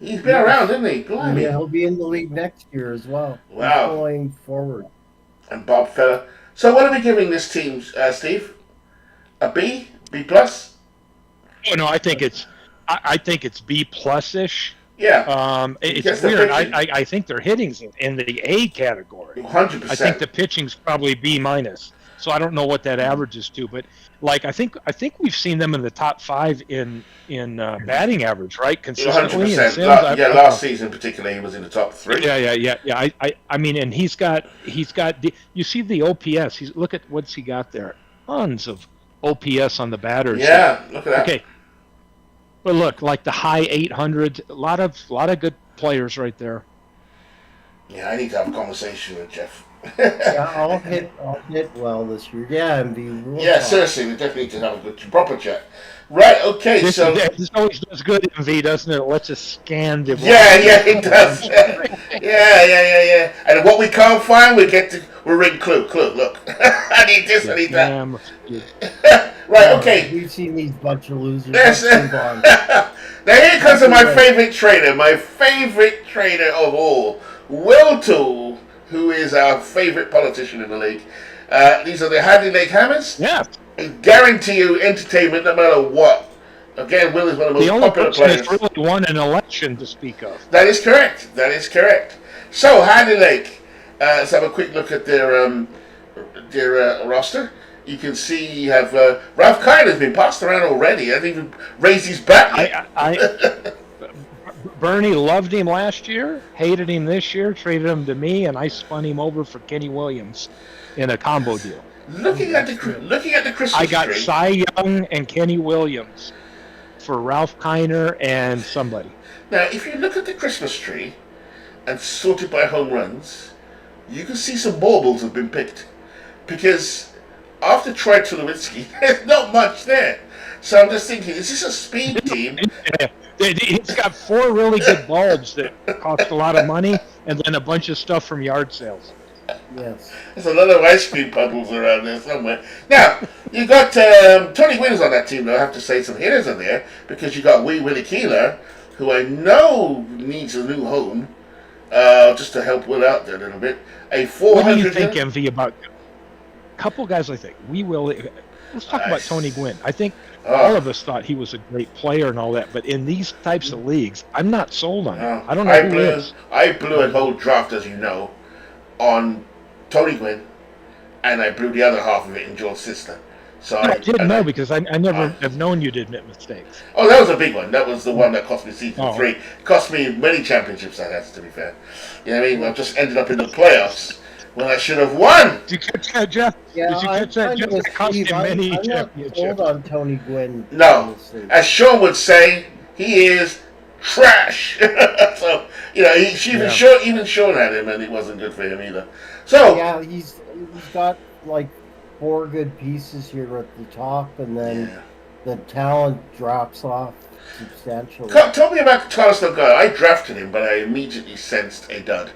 He's been around, isn't he? Blimey. Yeah, he'll be in the league next year as well. Wow. He's going forward. And Bob Feller. So what are we giving this team, Steve? A B? B plus? Oh no, I think it's B plus ish. Yeah. It's weird. I think their hitting's in the A category. 100%. I think the pitching's probably B minus. So I don't know what that averages to, but like I think we've seen them in the top 5 in batting average, right? Consistently. 100%. Last season particularly, he was in the top 3. Yeah. I mean, and he's got you see the OPS. Look at what's he got there. Tons of OPS on the batters. Yeah, look at that. Okay. But look, like the high 800s, a lot of good players right there. Yeah, I need to have a conversation with Jeff. Yeah, I'll hit well this year. Yeah, and be real Yeah, top. seriously, we definitely need to have a good proper chat. Right, okay, This always does good, MV, doesn't it? It lets us scan the Yeah, it does. Yeah. And what we can't find, we're reading clue. Look, I need this, I need that. Right, okay. We've seen these bunch of losers. Yes. Let's move on. Now here comes my favorite trader of all, Will Toole, who is our favorite politician in the league. These are the Hadley Lake Hammers. Yeah. I guarantee you entertainment no matter what. Again, Will is one of the most popular players. The only person that's really won an election to speak of. That is correct. So, Hadley Lake, let's have a quick look at their roster. You can see you have Ralph Kine has been passed around already. He hasn't even raised his bat yet. Bernie loved him last year, hated him this year, traded him to me, and I spun him over for Kenny Williams in a combo deal. Looking at the Christmas I got tree. Cy Young and Kenny Williams for Ralph Kiner and somebody. Now, if you look at the Christmas tree and sort it by home runs, you can see some baubles have been picked. Because after Troy Tulowitzki, there's not much there. So I'm just thinking, is this a speed team? It's got 4 really good bulbs that cost a lot of money, and then a bunch of stuff from yard sales. Yes. There's a lot of ice cream puddles around there somewhere. Now, you got Tony Gwynn on that team, though. I have to say some hitters in there, because you got Wee Willie Keeler, who I know needs a new home, just to help Will out there a little bit. A 400. What do you think, MV, about a couple guys like that? Let's talk about Tony Gwynn. I think all of us thought he was a great player and all that, but in these types of leagues, I'm not sold on him. I don't know who is. I blew a whole draft, as you know, on Tony Gwynn, and I blew the other half of it in George Sister. So I didn't know because I never have known you to admit mistakes. Oh, that was a big one. That was the one that cost me season 3. Cost me many championships, that has to be fair. You know what I mean? I just ended up in the playoffs when I should have won. Did you catch that, Jeff? Yeah, Did you catch that, Jeff? It cost him many I'm championships. not sold on Tony Gwynn. No. As Sean would say, he is trash. So, you know, even Sean had him, and it wasn't good for him either. So yeah, he's got like 4 good pieces here at the top, and then the talent drops off substantially. Tell me about Carlos Delgado. I drafted him, but I immediately sensed a dud.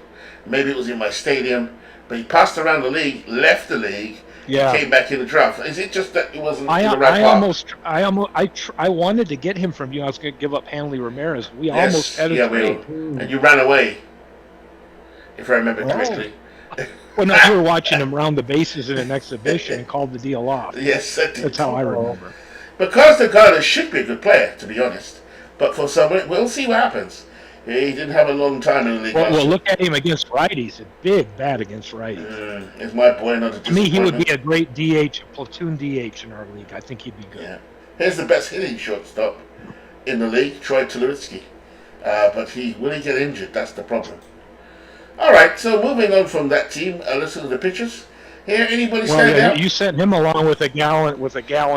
Maybe it was in my stadium, but he passed around the league, left the league, came back in the draft. Is it just that he wasn't in the right park? I wanted to get him from you. I was going to give up Hanley Ramirez. We almost had a trade. And you ran away, if I remember correctly. Well, no, you were watching him round the bases in an exhibition and called the deal off. Yes, that's how I remember. Because Delgado should be a good player, to be honest. But for some, we'll see what happens. He didn't have a long time in the league. Well, look at him against righties. A big bat against righties. It's my boy, not a To me, he would disappointment. be a great DH, a platoon DH in our league. I think he'd be good. Yeah. Here's the best hitting shortstop in the league, Troy Tulowitzki. But will he get injured? That's the problem. All right, so moving on from that team, let's look at the pitchers. Here, anybody stand out? You sent him along with a gallon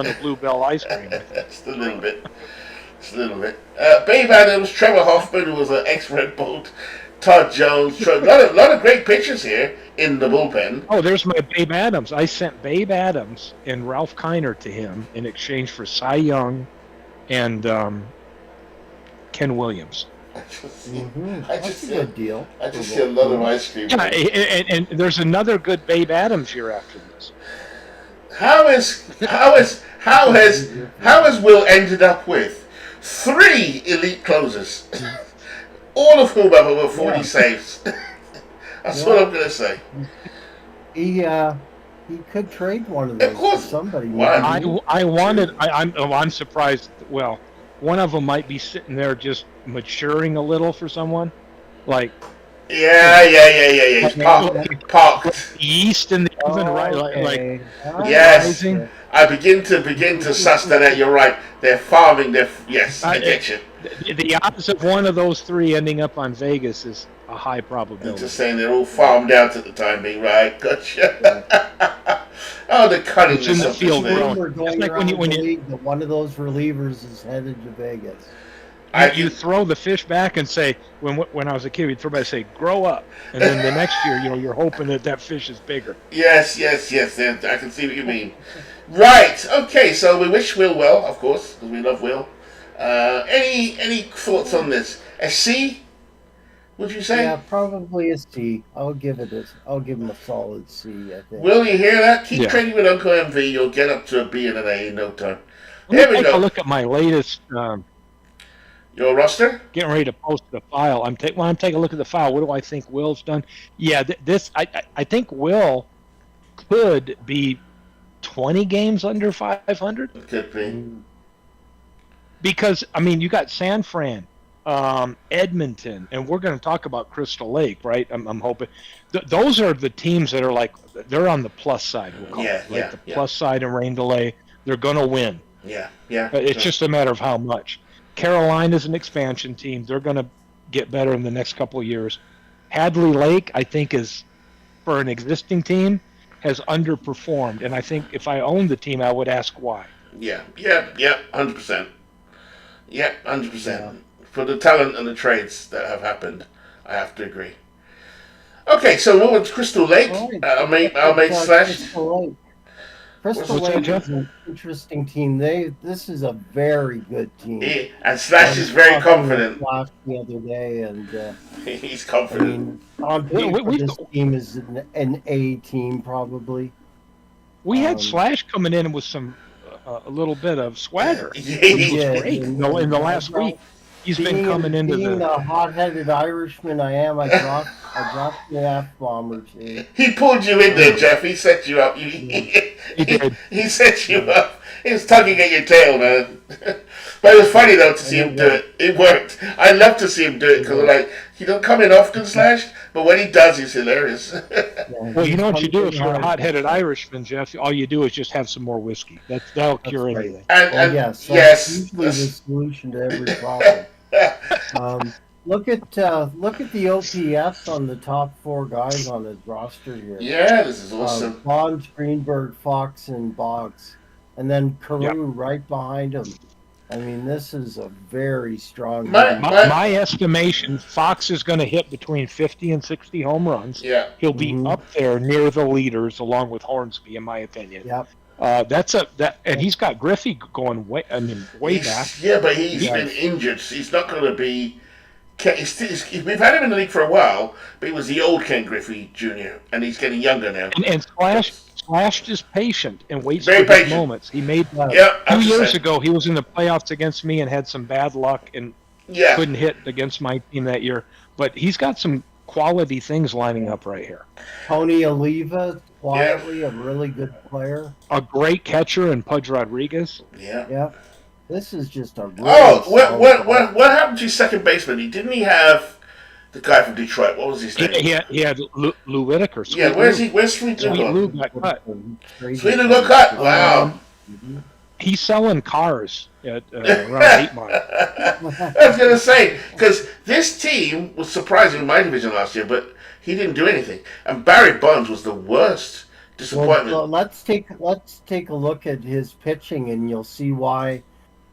of Bluebell ice cream. Just a little bit. Just a little bit. Babe Adams, Trevor Hoffman, who was an ex-Red Bolt, Todd Jones. A lot of great pitchers here in the bullpen. Oh, there's my Babe Adams. I sent Babe Adams and Ralph Kiner to him in exchange for Cy Young and Ken Williams. That's a good deal. I just see a lot of ice cream. Yeah, and there's another good Babe Adams year after this. How has Will ended up with 3 elite closers, all of whom have over 40 saves? That's what I'm gonna say. He could trade one of those to somebody. I'm surprised. Well, one of them might be sitting there just maturing a little for someone, like. Yeah. He's parked. Yeast in the oven, right? Like yes. Rising. I begin to suss that out. You're right. They're farming. Yes, I get you. The odds of one of those 3 ending up on Vegas is a high probability. I'm just saying they're all farmed out at the time being, right? Gotcha. Oh, the cunningness in the of field this growing. league. Going like when you that one of those relievers is headed to Vegas. You throw the fish back and say, when I was a kid, we'd throw back and say, grow up. And then the next year, you're hoping that fish is bigger. Yes. I can see what you mean. Right. Okay. So we wish Will well, of course, because we love Will. Any thoughts on this? A C? Would you say? Yeah, probably a C. I'll give him a solid C. I think. Will, you hear that? Keep training with Uncle MV. You'll get up to a B and an A in no time. Here we go. Take a look at my latest. Your roster? Getting ready to post the file. I'm taking a look at the file. What do I think Will's done? Yeah, I think Will could be 20 games under 500. It could be. Because you got San Fran, Edmonton, and we're going to talk about Crystal Lake, right? I'm hoping those are the teams that are they're on the plus side. We'll call it. The plus side and rain delay. They're going to win. Yeah. It's just a matter of how much. Carolina's an expansion team. They're going to get better in the next couple of years. Hadley Lake, I think, is for an existing team, has underperformed. And I think if I owned the team, I would ask why. Yeah, 100%. Yeah, 100%. For the talent and the trades that have happened, I have to agree. Okay, so what was Crystal Lake? I'll make Slash. Crystal Lake is an interesting team. This is a very good team. And Slash is very confident. Slash the other day, and he's confident. On paper, this team is an A team probably. We had Slash coming in with some a little bit of swagger, which was great. In the last week, he's been coming into being the hot-headed Irishman I am. I dropped the F-bomb or two. He pulled you in there, Jeff. He set you up. He did. He set you up. He was tugging at your tail, man. But it was funny though to see him do it. It worked. I love to see him do it because he don't come in often, Slash. But when he does, he's hilarious. Well, you know what you do if you're a hot-headed Irishman, Jeff? All you do is just have some more whiskey. That'll cure anything. And yes, usually the solution to every problem. Look at the OPS on the top 4 guys on his roster here. Yeah, this is awesome. Bonds, Greenberg, Fox, and Boggs, and then Carew right behind him. I mean, this is a very strong. My estimation: Fox is going to hit between 50 and 60 home runs. Yeah, he'll be up there near the leaders, along with Hornsby, in my opinion. Yep. And he's got Griffey going way back. Yeah, but he's been injured. So he's not going to be. We've had him in the league for a while, but he was the old Ken Griffey Jr., and he's getting younger now. And Slash is patient and waits Very for his moments. He made 2 years ago. He was in the playoffs against me and had some bad luck and couldn't hit against my team that year. But he's got some quality things lining up right here. Tony Oliva, quietly a really good player. A great catcher in Pudge Rodriguez. Yeah. This is just a really Oh, solid what happened to second baseman? Didn't he have the guy from Detroit? What was his name? He had Lou Whitaker. Yeah, where's he? Where's Sweet Lou Sweet gone? Lou got cut. Sweet Lou got cut. Wow. He's selling cars at around 8 Mile. I was gonna say because this team was surprising in my division last year, but he didn't do anything. And Barry Bonds was the worst disappointment. Well, let's take a look at his pitching, and you'll see why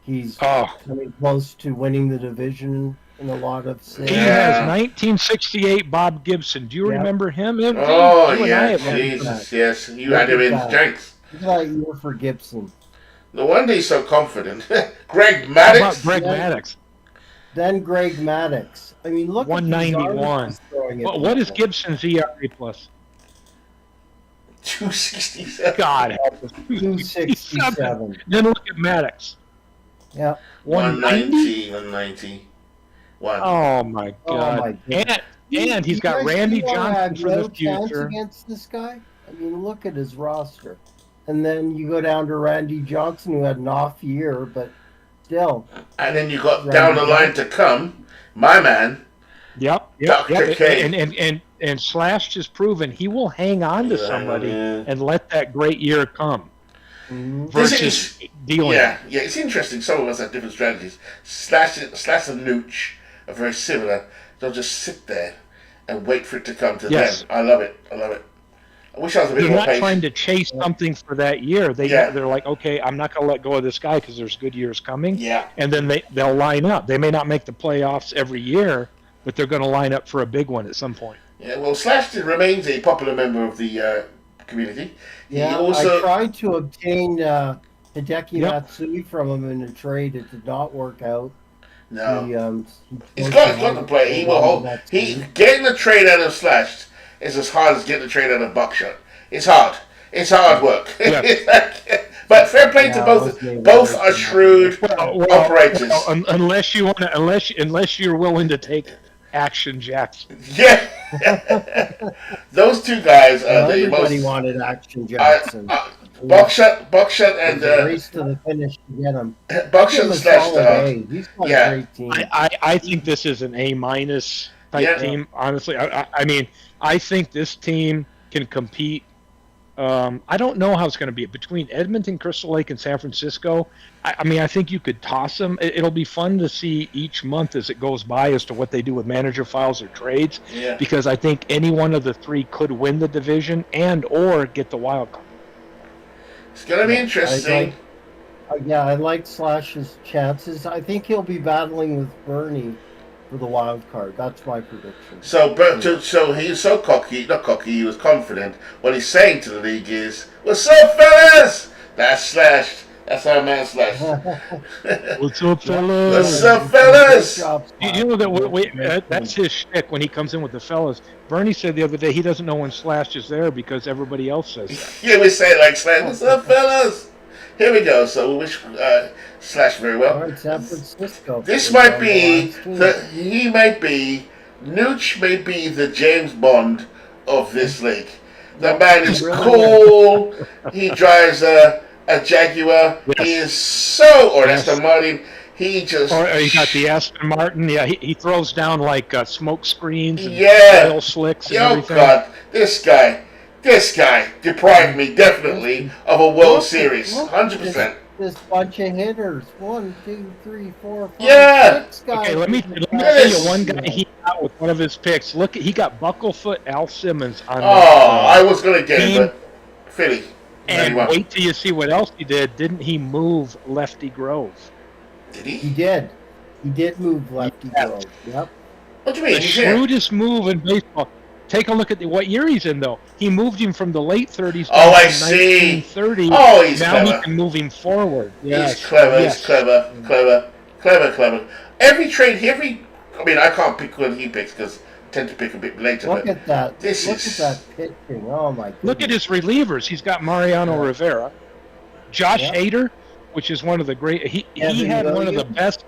he's coming close to winning the division in a lot of He has 1968 Bob Gibson. Do you remember him? Oh, yeah, Jesus, yes. You had him in Jenks. Look at that year for Gibson. No wonder he's so confident. Greg Maddux. How about Greg Maddux? Then Greg Maddux. I mean, look 191. What is Gibson's ERA plus? 267. God. 267. Then look at Maddux. Yeah. 190. 190. Oh my God. And he's got Randy Johnson for the future. Against this guy? I mean, look at his roster. And then you go down to Randy Johnson, who had an off year, but still. And then you got down the line to come, my man. Yep. Dr. K. And Slash has proven he will hang on to somebody and let that great year come. Versus dealing. Yeah, it's interesting. Some of us have different strategies. Slash and Nooch are very similar. They'll just sit there and wait for it to come to them. I love it. I wish I was a bit more patient. They're not trying to chase something for that year. They're like, okay, I'm not going to let go of this guy because there's good years coming. Yeah. And then they'll line up. They may not make the playoffs every year, but they're going to line up for a big one at some point. Yeah, well, Slash remains a popular member of the community. Yeah, I tried to obtain Hideki Matsui from him in a trade. It did not work out. No. He's got to play. He will hold. Getting the trade out of Slash is as hard as getting the trade out of Buckshot. It's hard. It's hard work. Yeah. But fair play to both. Both are shrewd operators. Unless you're willing to take Action Jackson. Yeah. Those two guys are the most. Everybody wanted Action Jackson. Buckshot and race to the finish to get him. Buckshot and Slash. He's got a great team. I think this is an A- type team. Honestly, I mean, I think this team can compete. I don't know how it's going to be between Edmonton, Crystal Lake, and San Francisco. I mean, I think you could toss them. It'll be fun to see each month as it goes by as to what they do with manager files or trades. Yeah. Because I think any one of the three could win the division and or get the wild card. It's going to be interesting. I like Slash's chances. I think he'll be battling with Bernie for the wild card. That's my prediction. So he's so cocky, not cocky, he was confident. What he's saying to the league is, "What's up, fellas?" That's Slash. That's our man Slash. What's up, fellas? What's up, fellas? You know that that's his shtick when he comes in with the fellas. Bernie said the other day he doesn't know when Slash is there because everybody else says that. Yeah, we say it like Slash. What's up, fellas? Here we go. So we wish Slash very well. All right, San Francisco. This might be Nooch may be the James Bond of this league. The man is cool. He drives a Jaguar. Yes. He is so, or Aston Martin. He just. Or he got the Aston Martin. Yeah, he throws down like smoke screens and oil slicks and everything. Oh God, this guy deprived me definitely of a World Series, 100%. This bunch of hitters, 1, 2, 3, 4, 5, 6 guys. Okay, let me tell you one guy he got with one of his picks. Look, he got Bucklefoot Al Simmons on. I was gonna get him, but Philly. And wait till you see what else he did. Didn't he move Lefty Grove? Did he? He did. He did move Lefty Grove. Yep. What do you mean? The shrewdest move in baseball. Take a look at what year he's in, though. He moved him from the late 30s. Oh, I see. 1930. Oh, he's now clever. He can move him forward. He's clever. Yes. He's clever. Every trade, I mean, I can't pick when he picks because I tend to pick a bit later. Look at that. Look at that pitching. Oh, my goodness. Look at his relievers. He's got Mariano Rivera, Josh Hader, which is one of the great. He had one of the best.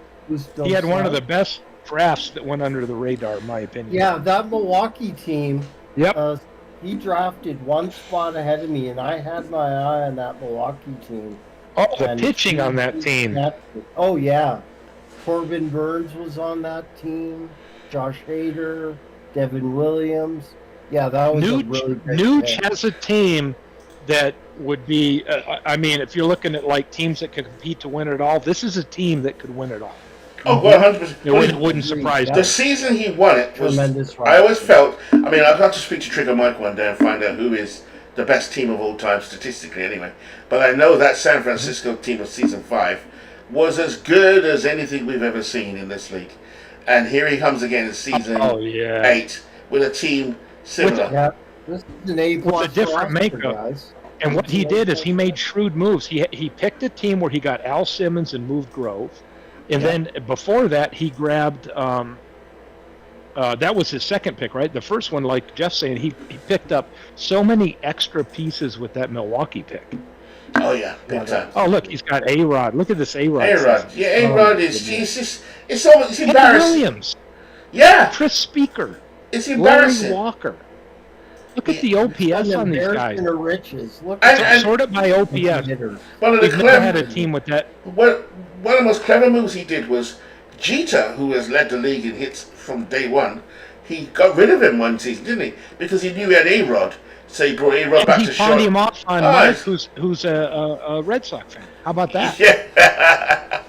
He had one of the best drafts that went under the radar, in my opinion. Yeah, that Milwaukee team. Yep. He drafted one spot ahead of me, and I had my eye on that Milwaukee team. Oh, the And pitching on that team. Oh yeah, Corbin Burns was on that team. Josh Hader, Devin Williams. Yeah, that was a really great Nuge pick. has a team that would be. I mean, if you're looking at like teams that could compete to win it all, this is a team that could win it all. Oh, 100%. It wouldn't surprise The me. season he won it was Tremendous I always roster. felt. I mean, I've got to speak to Trigger Mike one day and find out who is the best team of all time statistically, anyway. But I know that San Francisco team of season 5 was as good as anything we've ever seen in this league. And here he comes again in season 8 with a team similar. Yeah, this is an A With plus a different roster, makeup. guys. And what he did is he made shrewd moves. He picked a team where he got Al Simmons and moved Grove, and then before that he grabbed. That was his second pick, right? The first one, like Jeff's saying, he picked up so many extra pieces with that Milwaukee pick. Oh yeah, big time. Oh look, he's got A-Rod. Look at this A-Rod. A-Rod, yeah, A-Rod it's almost Ken embarrassing. Williams, Yeah, Chris Speaker, it's Larry embarrassing. Walker. Look at the OPS on these guys. Of riches. Look And- Sort it by OPS. One of the We've never had a team with that. One of the most clever moves he did was Jeter, who has led the league in hits from day one. He got rid of him one season, didn't he? Because he knew he had A-Rod. So he brought A-Rod back He to pawned short. him off on Mike, who's a Red Sox fan. How about that? Yeah.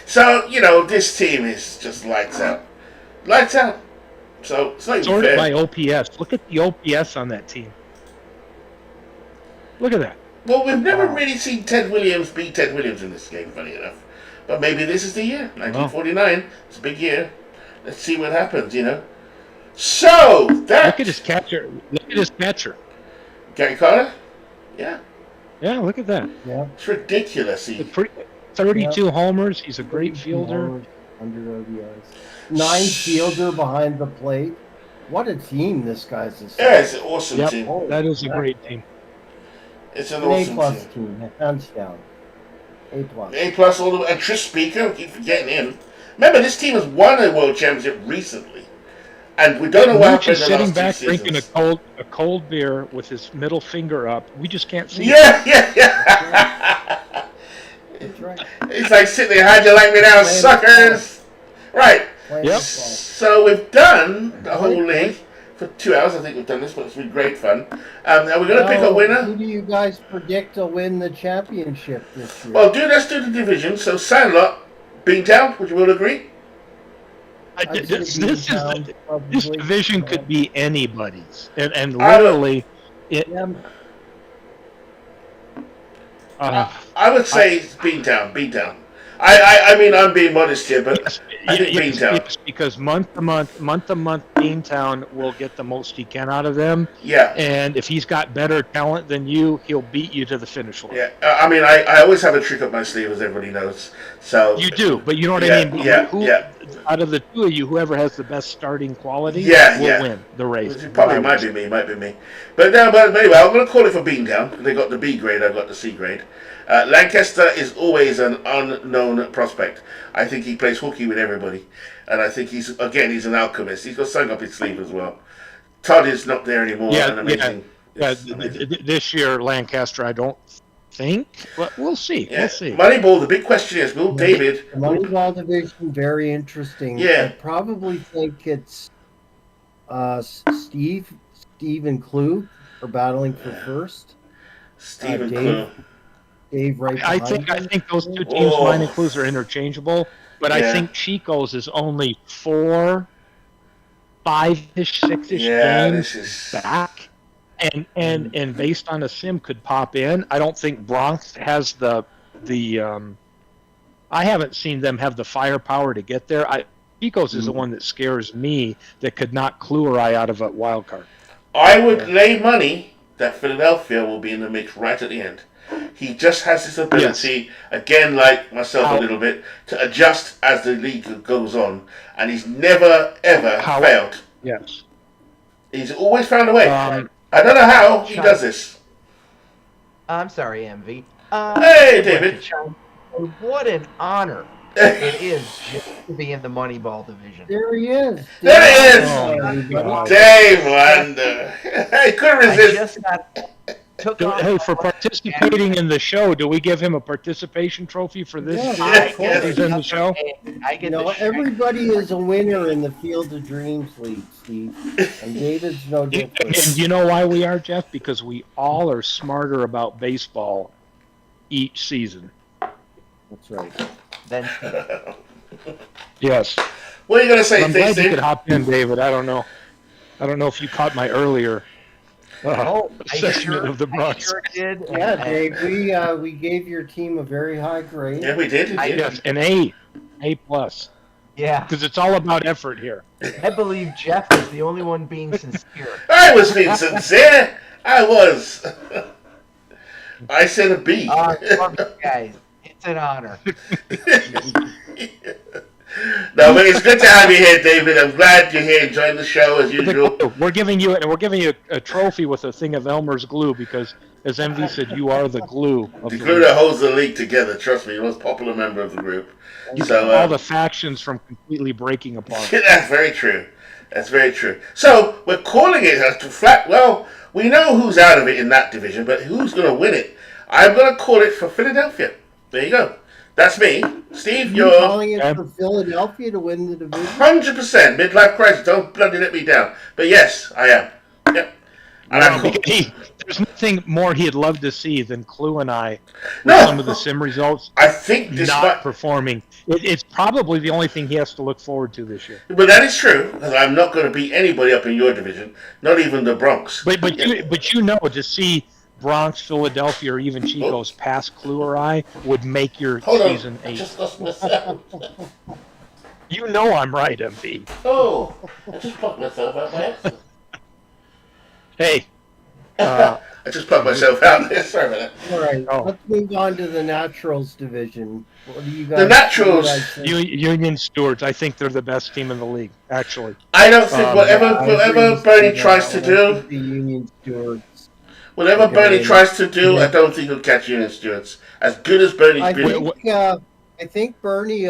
So, this team is just lights out. Lights out. So, it's not even Sorted fair. by OPS. Look at the OPS on that team. Look at that. Well, we've never really seen Ted Williams beat Ted Williams in this game, funny enough. But maybe this is the year. 1949. It's a big year. Let's see what happens, So, that... Look at his catcher. Look at his catcher. Gary Carter? Yeah. Yeah, look at that. Yeah. It's ridiculous. 32 homers. He's a great fielder. 100 ODIs. 9 fielder behind the plate. What a team this guy's is. Yeah, it's an awesome team. Yep, that is a great team. It's an An awesome A-plus team. team, hands down. A-plus. A-plus all the way. And Tris Speaker, we keep forgetting him. Remember, this team has won a world championship recently. And we don't know what happened in the sitting last back 2 drinking seasons. a cold beer with his middle finger up. We just can't see. Yeah. That's right. It's like sitting there, how'd you like me now, suckers? Right. Yep. So we've done the whole league for 2 hours. I think we've done this, but it's been great fun. Are we going to pick a winner? Who do you guys predict to win the championship this year? Well, let's do the division. So Sandlot, Beantown, would you all agree? This division could be anybody's, and I literally, I would say it's Beantown. I mean, I'm being modest here, but I think Beantown. Yes, because month to month, Beantown will get the most he can out of them. Yeah. And if he's got better talent than you, he'll beat you to the finish line. Yeah. I mean, I always have a trick up my sleeve, as everybody knows. So You do, but you know what I mean? Yeah. Out of the two of you, whoever has the best starting quality will win the race. It probably might be me. But anyway, I'm going to call it for Beantown. They got the B grade, I got the C grade. Lancaster is always an unknown prospect. I think he plays hooky with everybody. And I think he's an alchemist. He's got something up his sleeve as well. Todd is not there anymore. Amazing. This year, Lancaster, I don't think, but we'll see. Yeah. We'll see. Moneyball, the big question is, will David... The Moneyball division, very interesting. Yeah. I probably think it's Steve and Klug are battling for first. Stephen Dave right behind I think those two teams, mine and Clues, are interchangeable, but I think Chico's is only 4, 5-ish, 6-ish games back. And based on a sim could pop in. I don't think Bronx has the I haven't seen them have the firepower to get there. Chico's is the one that scares me, that could knock Clue or I out of a wild card. I would lay money that Philadelphia will be in the mix right at the end. He just has this ability, again, like myself a little bit, to adjust as the league goes on, and he's never ever failed. Yes, he's always found a way. I don't know how he does this. I'm sorry, MV. Hey, David. What an honor it is just to be in the Moneyball division. There he is. There he is. Dave Wonder. I couldn't resist. took on. Hey, for participating in the show, do we give him a participation trophy for this? Yeah, of course. He's in the show. I get the everybody is a winner in the Field of Dreams League, Steve. And David's no different. And you know why we are, Jeff? Because we all are smarter about baseball each season. That's right. Then Yes. What are you going to say, I'm glad you Steve? could hop in, David. I don't know if you caught my earlier I assessment of the Bronx. sure did. Yeah, Dave, we gave your team a very high grade. Yeah, we did. We did. Yes, an A plus. Yeah, Because it's all about effort here. I believe Jeff was the only one being sincere. I was being sincere. I was. I said a B. Love you guys. It's an honor. No, but it's good to have you here, David. I'm glad you're here enjoying the show as usual. We're giving you a trophy with a thing of Elmer's glue because, as MV said, you are the glue of The the glue league. that holds the league together, trust me, the most popular member of the group. You So, keep all the factions from completely breaking apart. that's very true. That's very true. So, we're calling it a flat. Well, we know who's out of it in that division, but who's going to win it? I'm going to call it for Philadelphia. There you go. That's me. Steve, You're you're calling it for Philadelphia to win the division? 100% midlife crisis. Don't bloody let me down. But yes, I am. Yep. And I call- There's nothing more he'd love to see than Clue and I with No. some of the sim results I think this not might. performing. It's probably the only thing he has to look forward to this year. But that is true, because I'm not going to beat anybody up in your division, not even the Bronx. But you know, to see Bronx, Philadelphia, or even Chico's past Clue or I would make your Hold on. season I 8. just lost my sound. You know I'm right, MV. Oh, I just plugged myself out by accident. Hey, I just plugged myself out there. Sorry about that. All right, Oh. let's move on to the Naturals division. What do you guys? The Naturals. what do you guys think? Union Stewards, I think they're the best team in the league, actually. I don't think whatever I agree whatever with Bernie Steve on tries to that one. I do, think the Union Stewards. whatever Okay, Bernie yeah. tries to do, Yeah. I don't think he'll catch Union Stewards. As good as Bernie's I been. think Bernie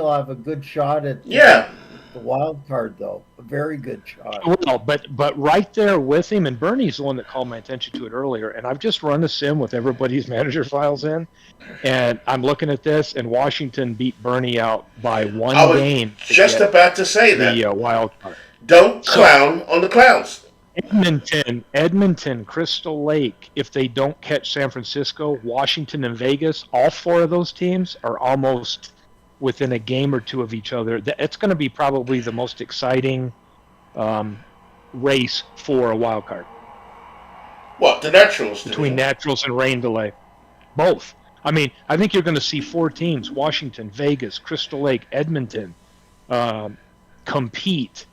will have a good shot at Yeah. the wild card though. A very good shot. Well, but right there with him, and Bernie's the one that called my attention to it earlier, and I've just run a sim with everybody's manager files in, and I'm looking at this, and Washington beat Bernie out by one I was game. to just get about to say that. the wild card. Don't clown on the clowns. Edmonton, Crystal Lake, if they don't catch San Francisco, Washington, and Vegas, all 4 of those teams are almost within a game or 2 of each other. It's going to be probably the most exciting race for a wild card What, the Naturals? between Naturals and rain delay. Both. I mean, I think you're going to see 4 teams, Washington, Vegas, Crystal Lake, Edmonton, compete.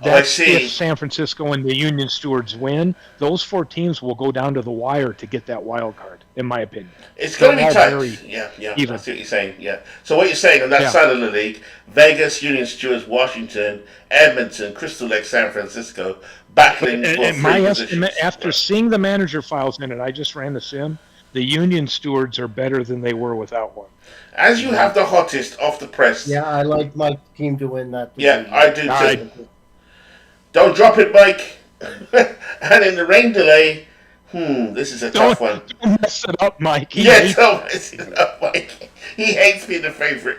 I That's see. if San Francisco and the Union Stewards win. Those 4 teams will go down to the wire to get that wild card, in my opinion. It's going to They're be all tight. very Yeah, even. I see what you're saying. Yeah. So what you're saying on that Yeah. side of the league, Vegas, Union Stewards, Washington, Edmonton, Crystal Lake, San Francisco, battling for And 3 my positions. estimate, after seeing the manager files in it, I just ran the sim, the Union Stewards are better than they were without one. As you have the hottest off the press. Yeah, I like my team to win that Yeah, division. I do too. I- Don't drop it, Mike. And in the rain delay, this is a tough one. Don't mess it up, Mike. Don't mess it up, Mike. He hates being the favorite.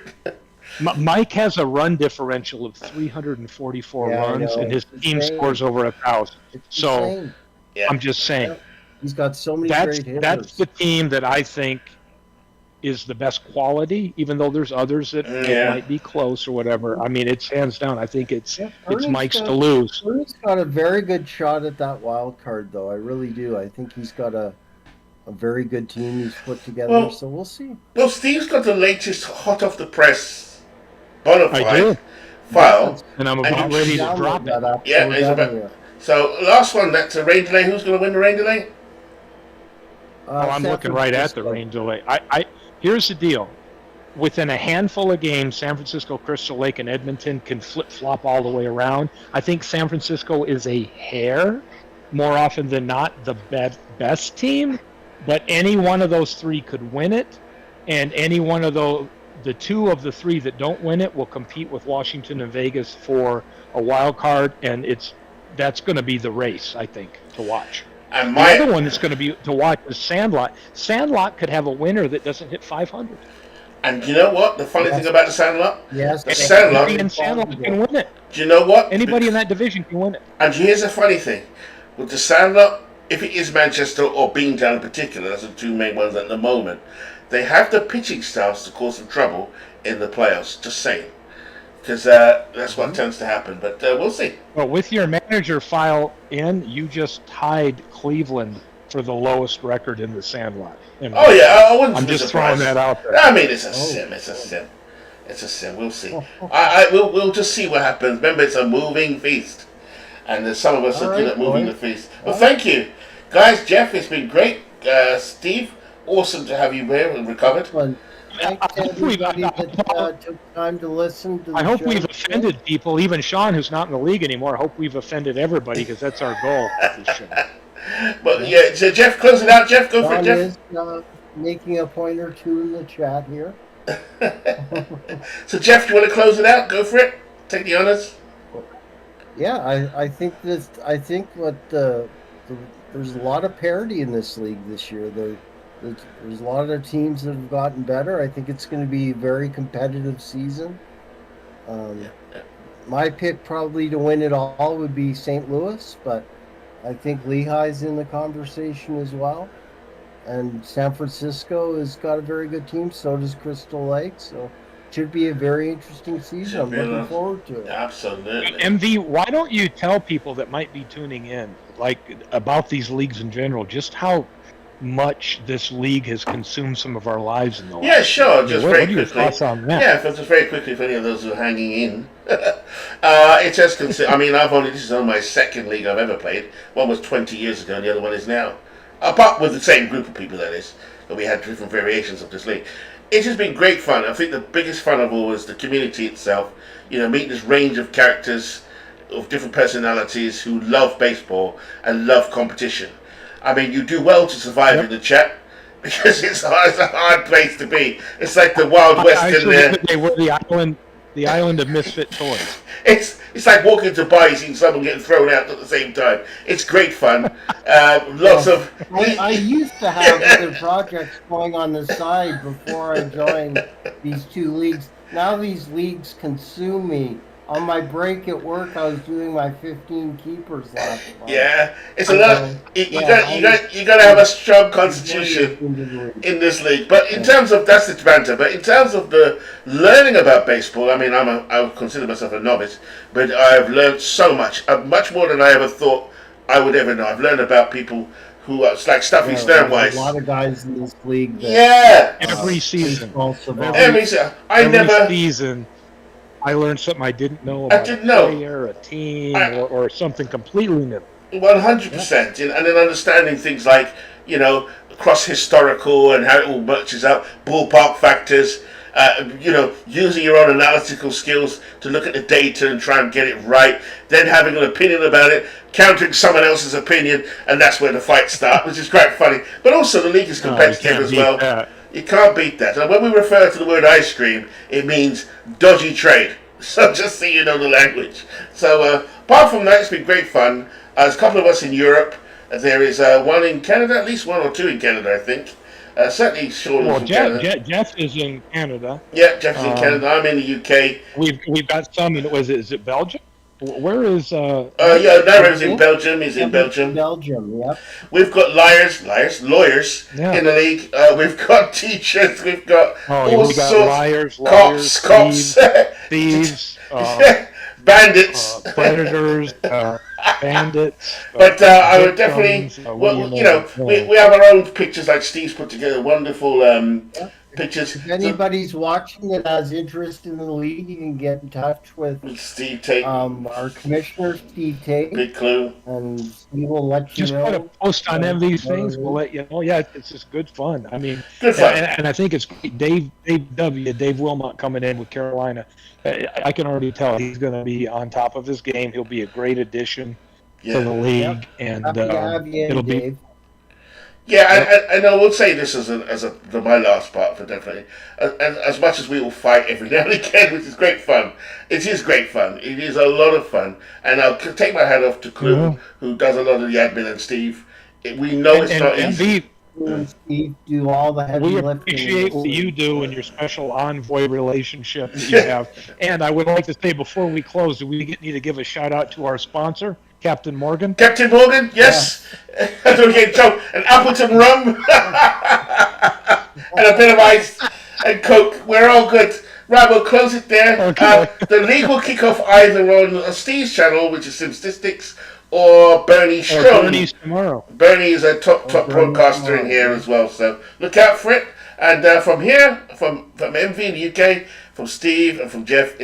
Mike has a run differential of 344 Yeah, I runs, know. and his It's team insane. scores over 1,000. It's So insane. Yeah. I'm just saying, He's got so many that's great hitters. that's the team that I think is the best quality, even though there's others that Yeah. might be close or whatever. I mean, it's hands down. I think it's Bernie's Mike's got- to lose. Bernie's got a very good shot at that wild card, though. I really do. I think he's got a very good team he's put together. Well- So we'll see. Well, Steve's got the latest hot off the press bona I fide do, file. and I'm And about you ready to Download drop that it. app, Yeah, so he's about- definitely. So, last one, that's a rain delay. Who's going to win the rain delay? Oh, I'm San looking right at the Francisco. rain delay. Here's the deal. Within a handful of games, San Francisco, Crystal Lake, and Edmonton can flip-flop all the way around. I think San Francisco is a hair, more often than not, the best team, but any one of those 3 could win it, and any one of the 2 of the 3 that don't win it will compete with Washington and Vegas for a wild card, and that's going to be the race, I think, to watch. And The other one that's going to be to watch is Sandlot. Sandlot could have a winner that doesn't hit 500. And you know what? The funny thing about the Sandlot? Yes, The Sandlot. Anybody in Sandlot can win it. Do you know what? Anybody in that division can win it. And here's the funny thing. With the Sandlot, if it is Manchester or Beantown in particular, that's the two main ones at the moment, they have the pitching styles to cause some trouble in the playoffs. Just saying. Because that's what tends to happen. But we'll see. Well, with your manager file in, you just tied Cleveland for the lowest record in the Sandlot. Oh yeah, I wouldn't. I'm be just surprised. throwing that out there. I mean, it's a sim. It's a sim. It's a sim. We'll see. We'll just see what happens. Remember, it's a moving feast, and some of us are good at moving the feast. Well, thank you, guys. Jeff, it's been great. Steve, awesome to have you here and recovered. Thanks to everybody that took time to listen to the I hope show. we've offended people, even Sean, who's not in the league anymore. I hope we've offended everybody because that's our goal with this show. But yeah, so Jeff, close it out. Jeff, go for it, Jeff. Is making a point or two in the chat here. So Jeff, you want to close it out? Go for it. Take the honors. Yeah, I think this. I think there's a lot of parity in this league this year. There's a lot of teams that have gotten better. I think it's going to be a very competitive season. My pick probably to win it all would be St. Louis, but I think Lehigh's in the conversation as well. And San Francisco has got a very good team. So does Crystal Lake. So it should be a very interesting season. I'm looking forward to it. Absolutely. MV, why don't you tell people that might be tuning in, like about these leagues in general, just how much this league has consumed some of our lives in the last. Yeah, sure. Just very what are your quickly. thoughts on that? Yeah, just very quickly for any of those who are hanging in. It's just I mean, this is only my second league I've ever played. One was 20 years ago, and the other one is now. Apart with the same group of people, that is. But we had different variations of this league. It's just been great fun. I think the biggest fun of all was the community itself. You know, meeting this range of characters of different personalities who love baseball and love competition. I mean, you do well to survive in the chat because it's a hard place to be. It's like the Wild West in there. They were the island of misfit toys. It's like walking to Dubai, seeing someone getting thrown out at the same time. It's great fun. Lots of. I used to have other projects going on the side before I joined these two leagues. Now these leagues consume me. On my break at work, I was doing my 15 keepers last month. Yeah, it's a lot. You got to have a strong constitution in this league. But in terms of that's the banter. But in terms of the learning about baseball, I mean, I would consider myself a novice, but I've learned so much, much more than I ever thought I would ever know. I've learned about people who are like Stuffy Sternweiss. A lot of guys in this league. Every season. Every season. I learned something I didn't know about a player, a team, or something completely new. 100%. And then understanding things like, you know, cross-historical and how it all matches up, ballpark factors, you know, using your own analytical skills to look at the data and try and get it right, then having an opinion about it, countering someone else's opinion, and that's where the fights start, which is quite funny. But also the league is competitive as well. You can't beat that. And when we refer to the word ice cream, it means dodgy trade. So just so you know the language. So apart from that, it's been great fun. There's a couple of us in Europe. There is one in Canada, at least one or two in Canada, I think. Certainly Sean is in Canada. Jeff is in Canada. Yeah, Jeff is in Canada. I'm in the UK. We've got some. Is it Belgium? Where is Naro's in Belgium. He's in Belgium. Belgium, yeah. We've got lawyers in the league. We've got teachers. We've got all sorts. Liars, cops, thieves, bandits, predators, bandits. But I would definitely, we have our own pictures. Like Steve's put together wonderful pictures. If anybody's watching that has interest in the league, you can get in touch with Steve Tate, our commissioner, Steve Tate. Big clue. And he will let you know. Just put a post on them these things. We'll let you know. Yeah, it's just good fun. I mean, good fun. And I think it's great. Dave Wilmot coming in with Carolina. I can already tell he's going to be on top of his game. He'll be a great addition to the league, and it'll be. Dave. Yeah, and I will say this as my last part for definitely. As much as we will fight every now and again, which is great fun, it is great fun. It is a lot of fun, and I'll take my hat off to Clue, who does a lot of the admin, and Steve. We know it's not and easy. B, And Steve do all the heavy we lifting. appreciate what you do and your special envoy relationship that you have. And I would like to say before we close, do we need to give a shout out to our sponsor, Captain Morgan? Captain Morgan, yes. Okay, Joe, an Appleton rum and a bit of ice and Coke. We're all good. Right, we'll close it there. Okay. The league will kick off either on Steve's channel, which is Simstatistics, or Bernie Or Strong. Bernie's tomorrow. Bernie is a top Bernie broadcaster in tomorrow, here yeah. as well, so look out for it. And from here, from MV in the UK, from Steve and from Jeff, it's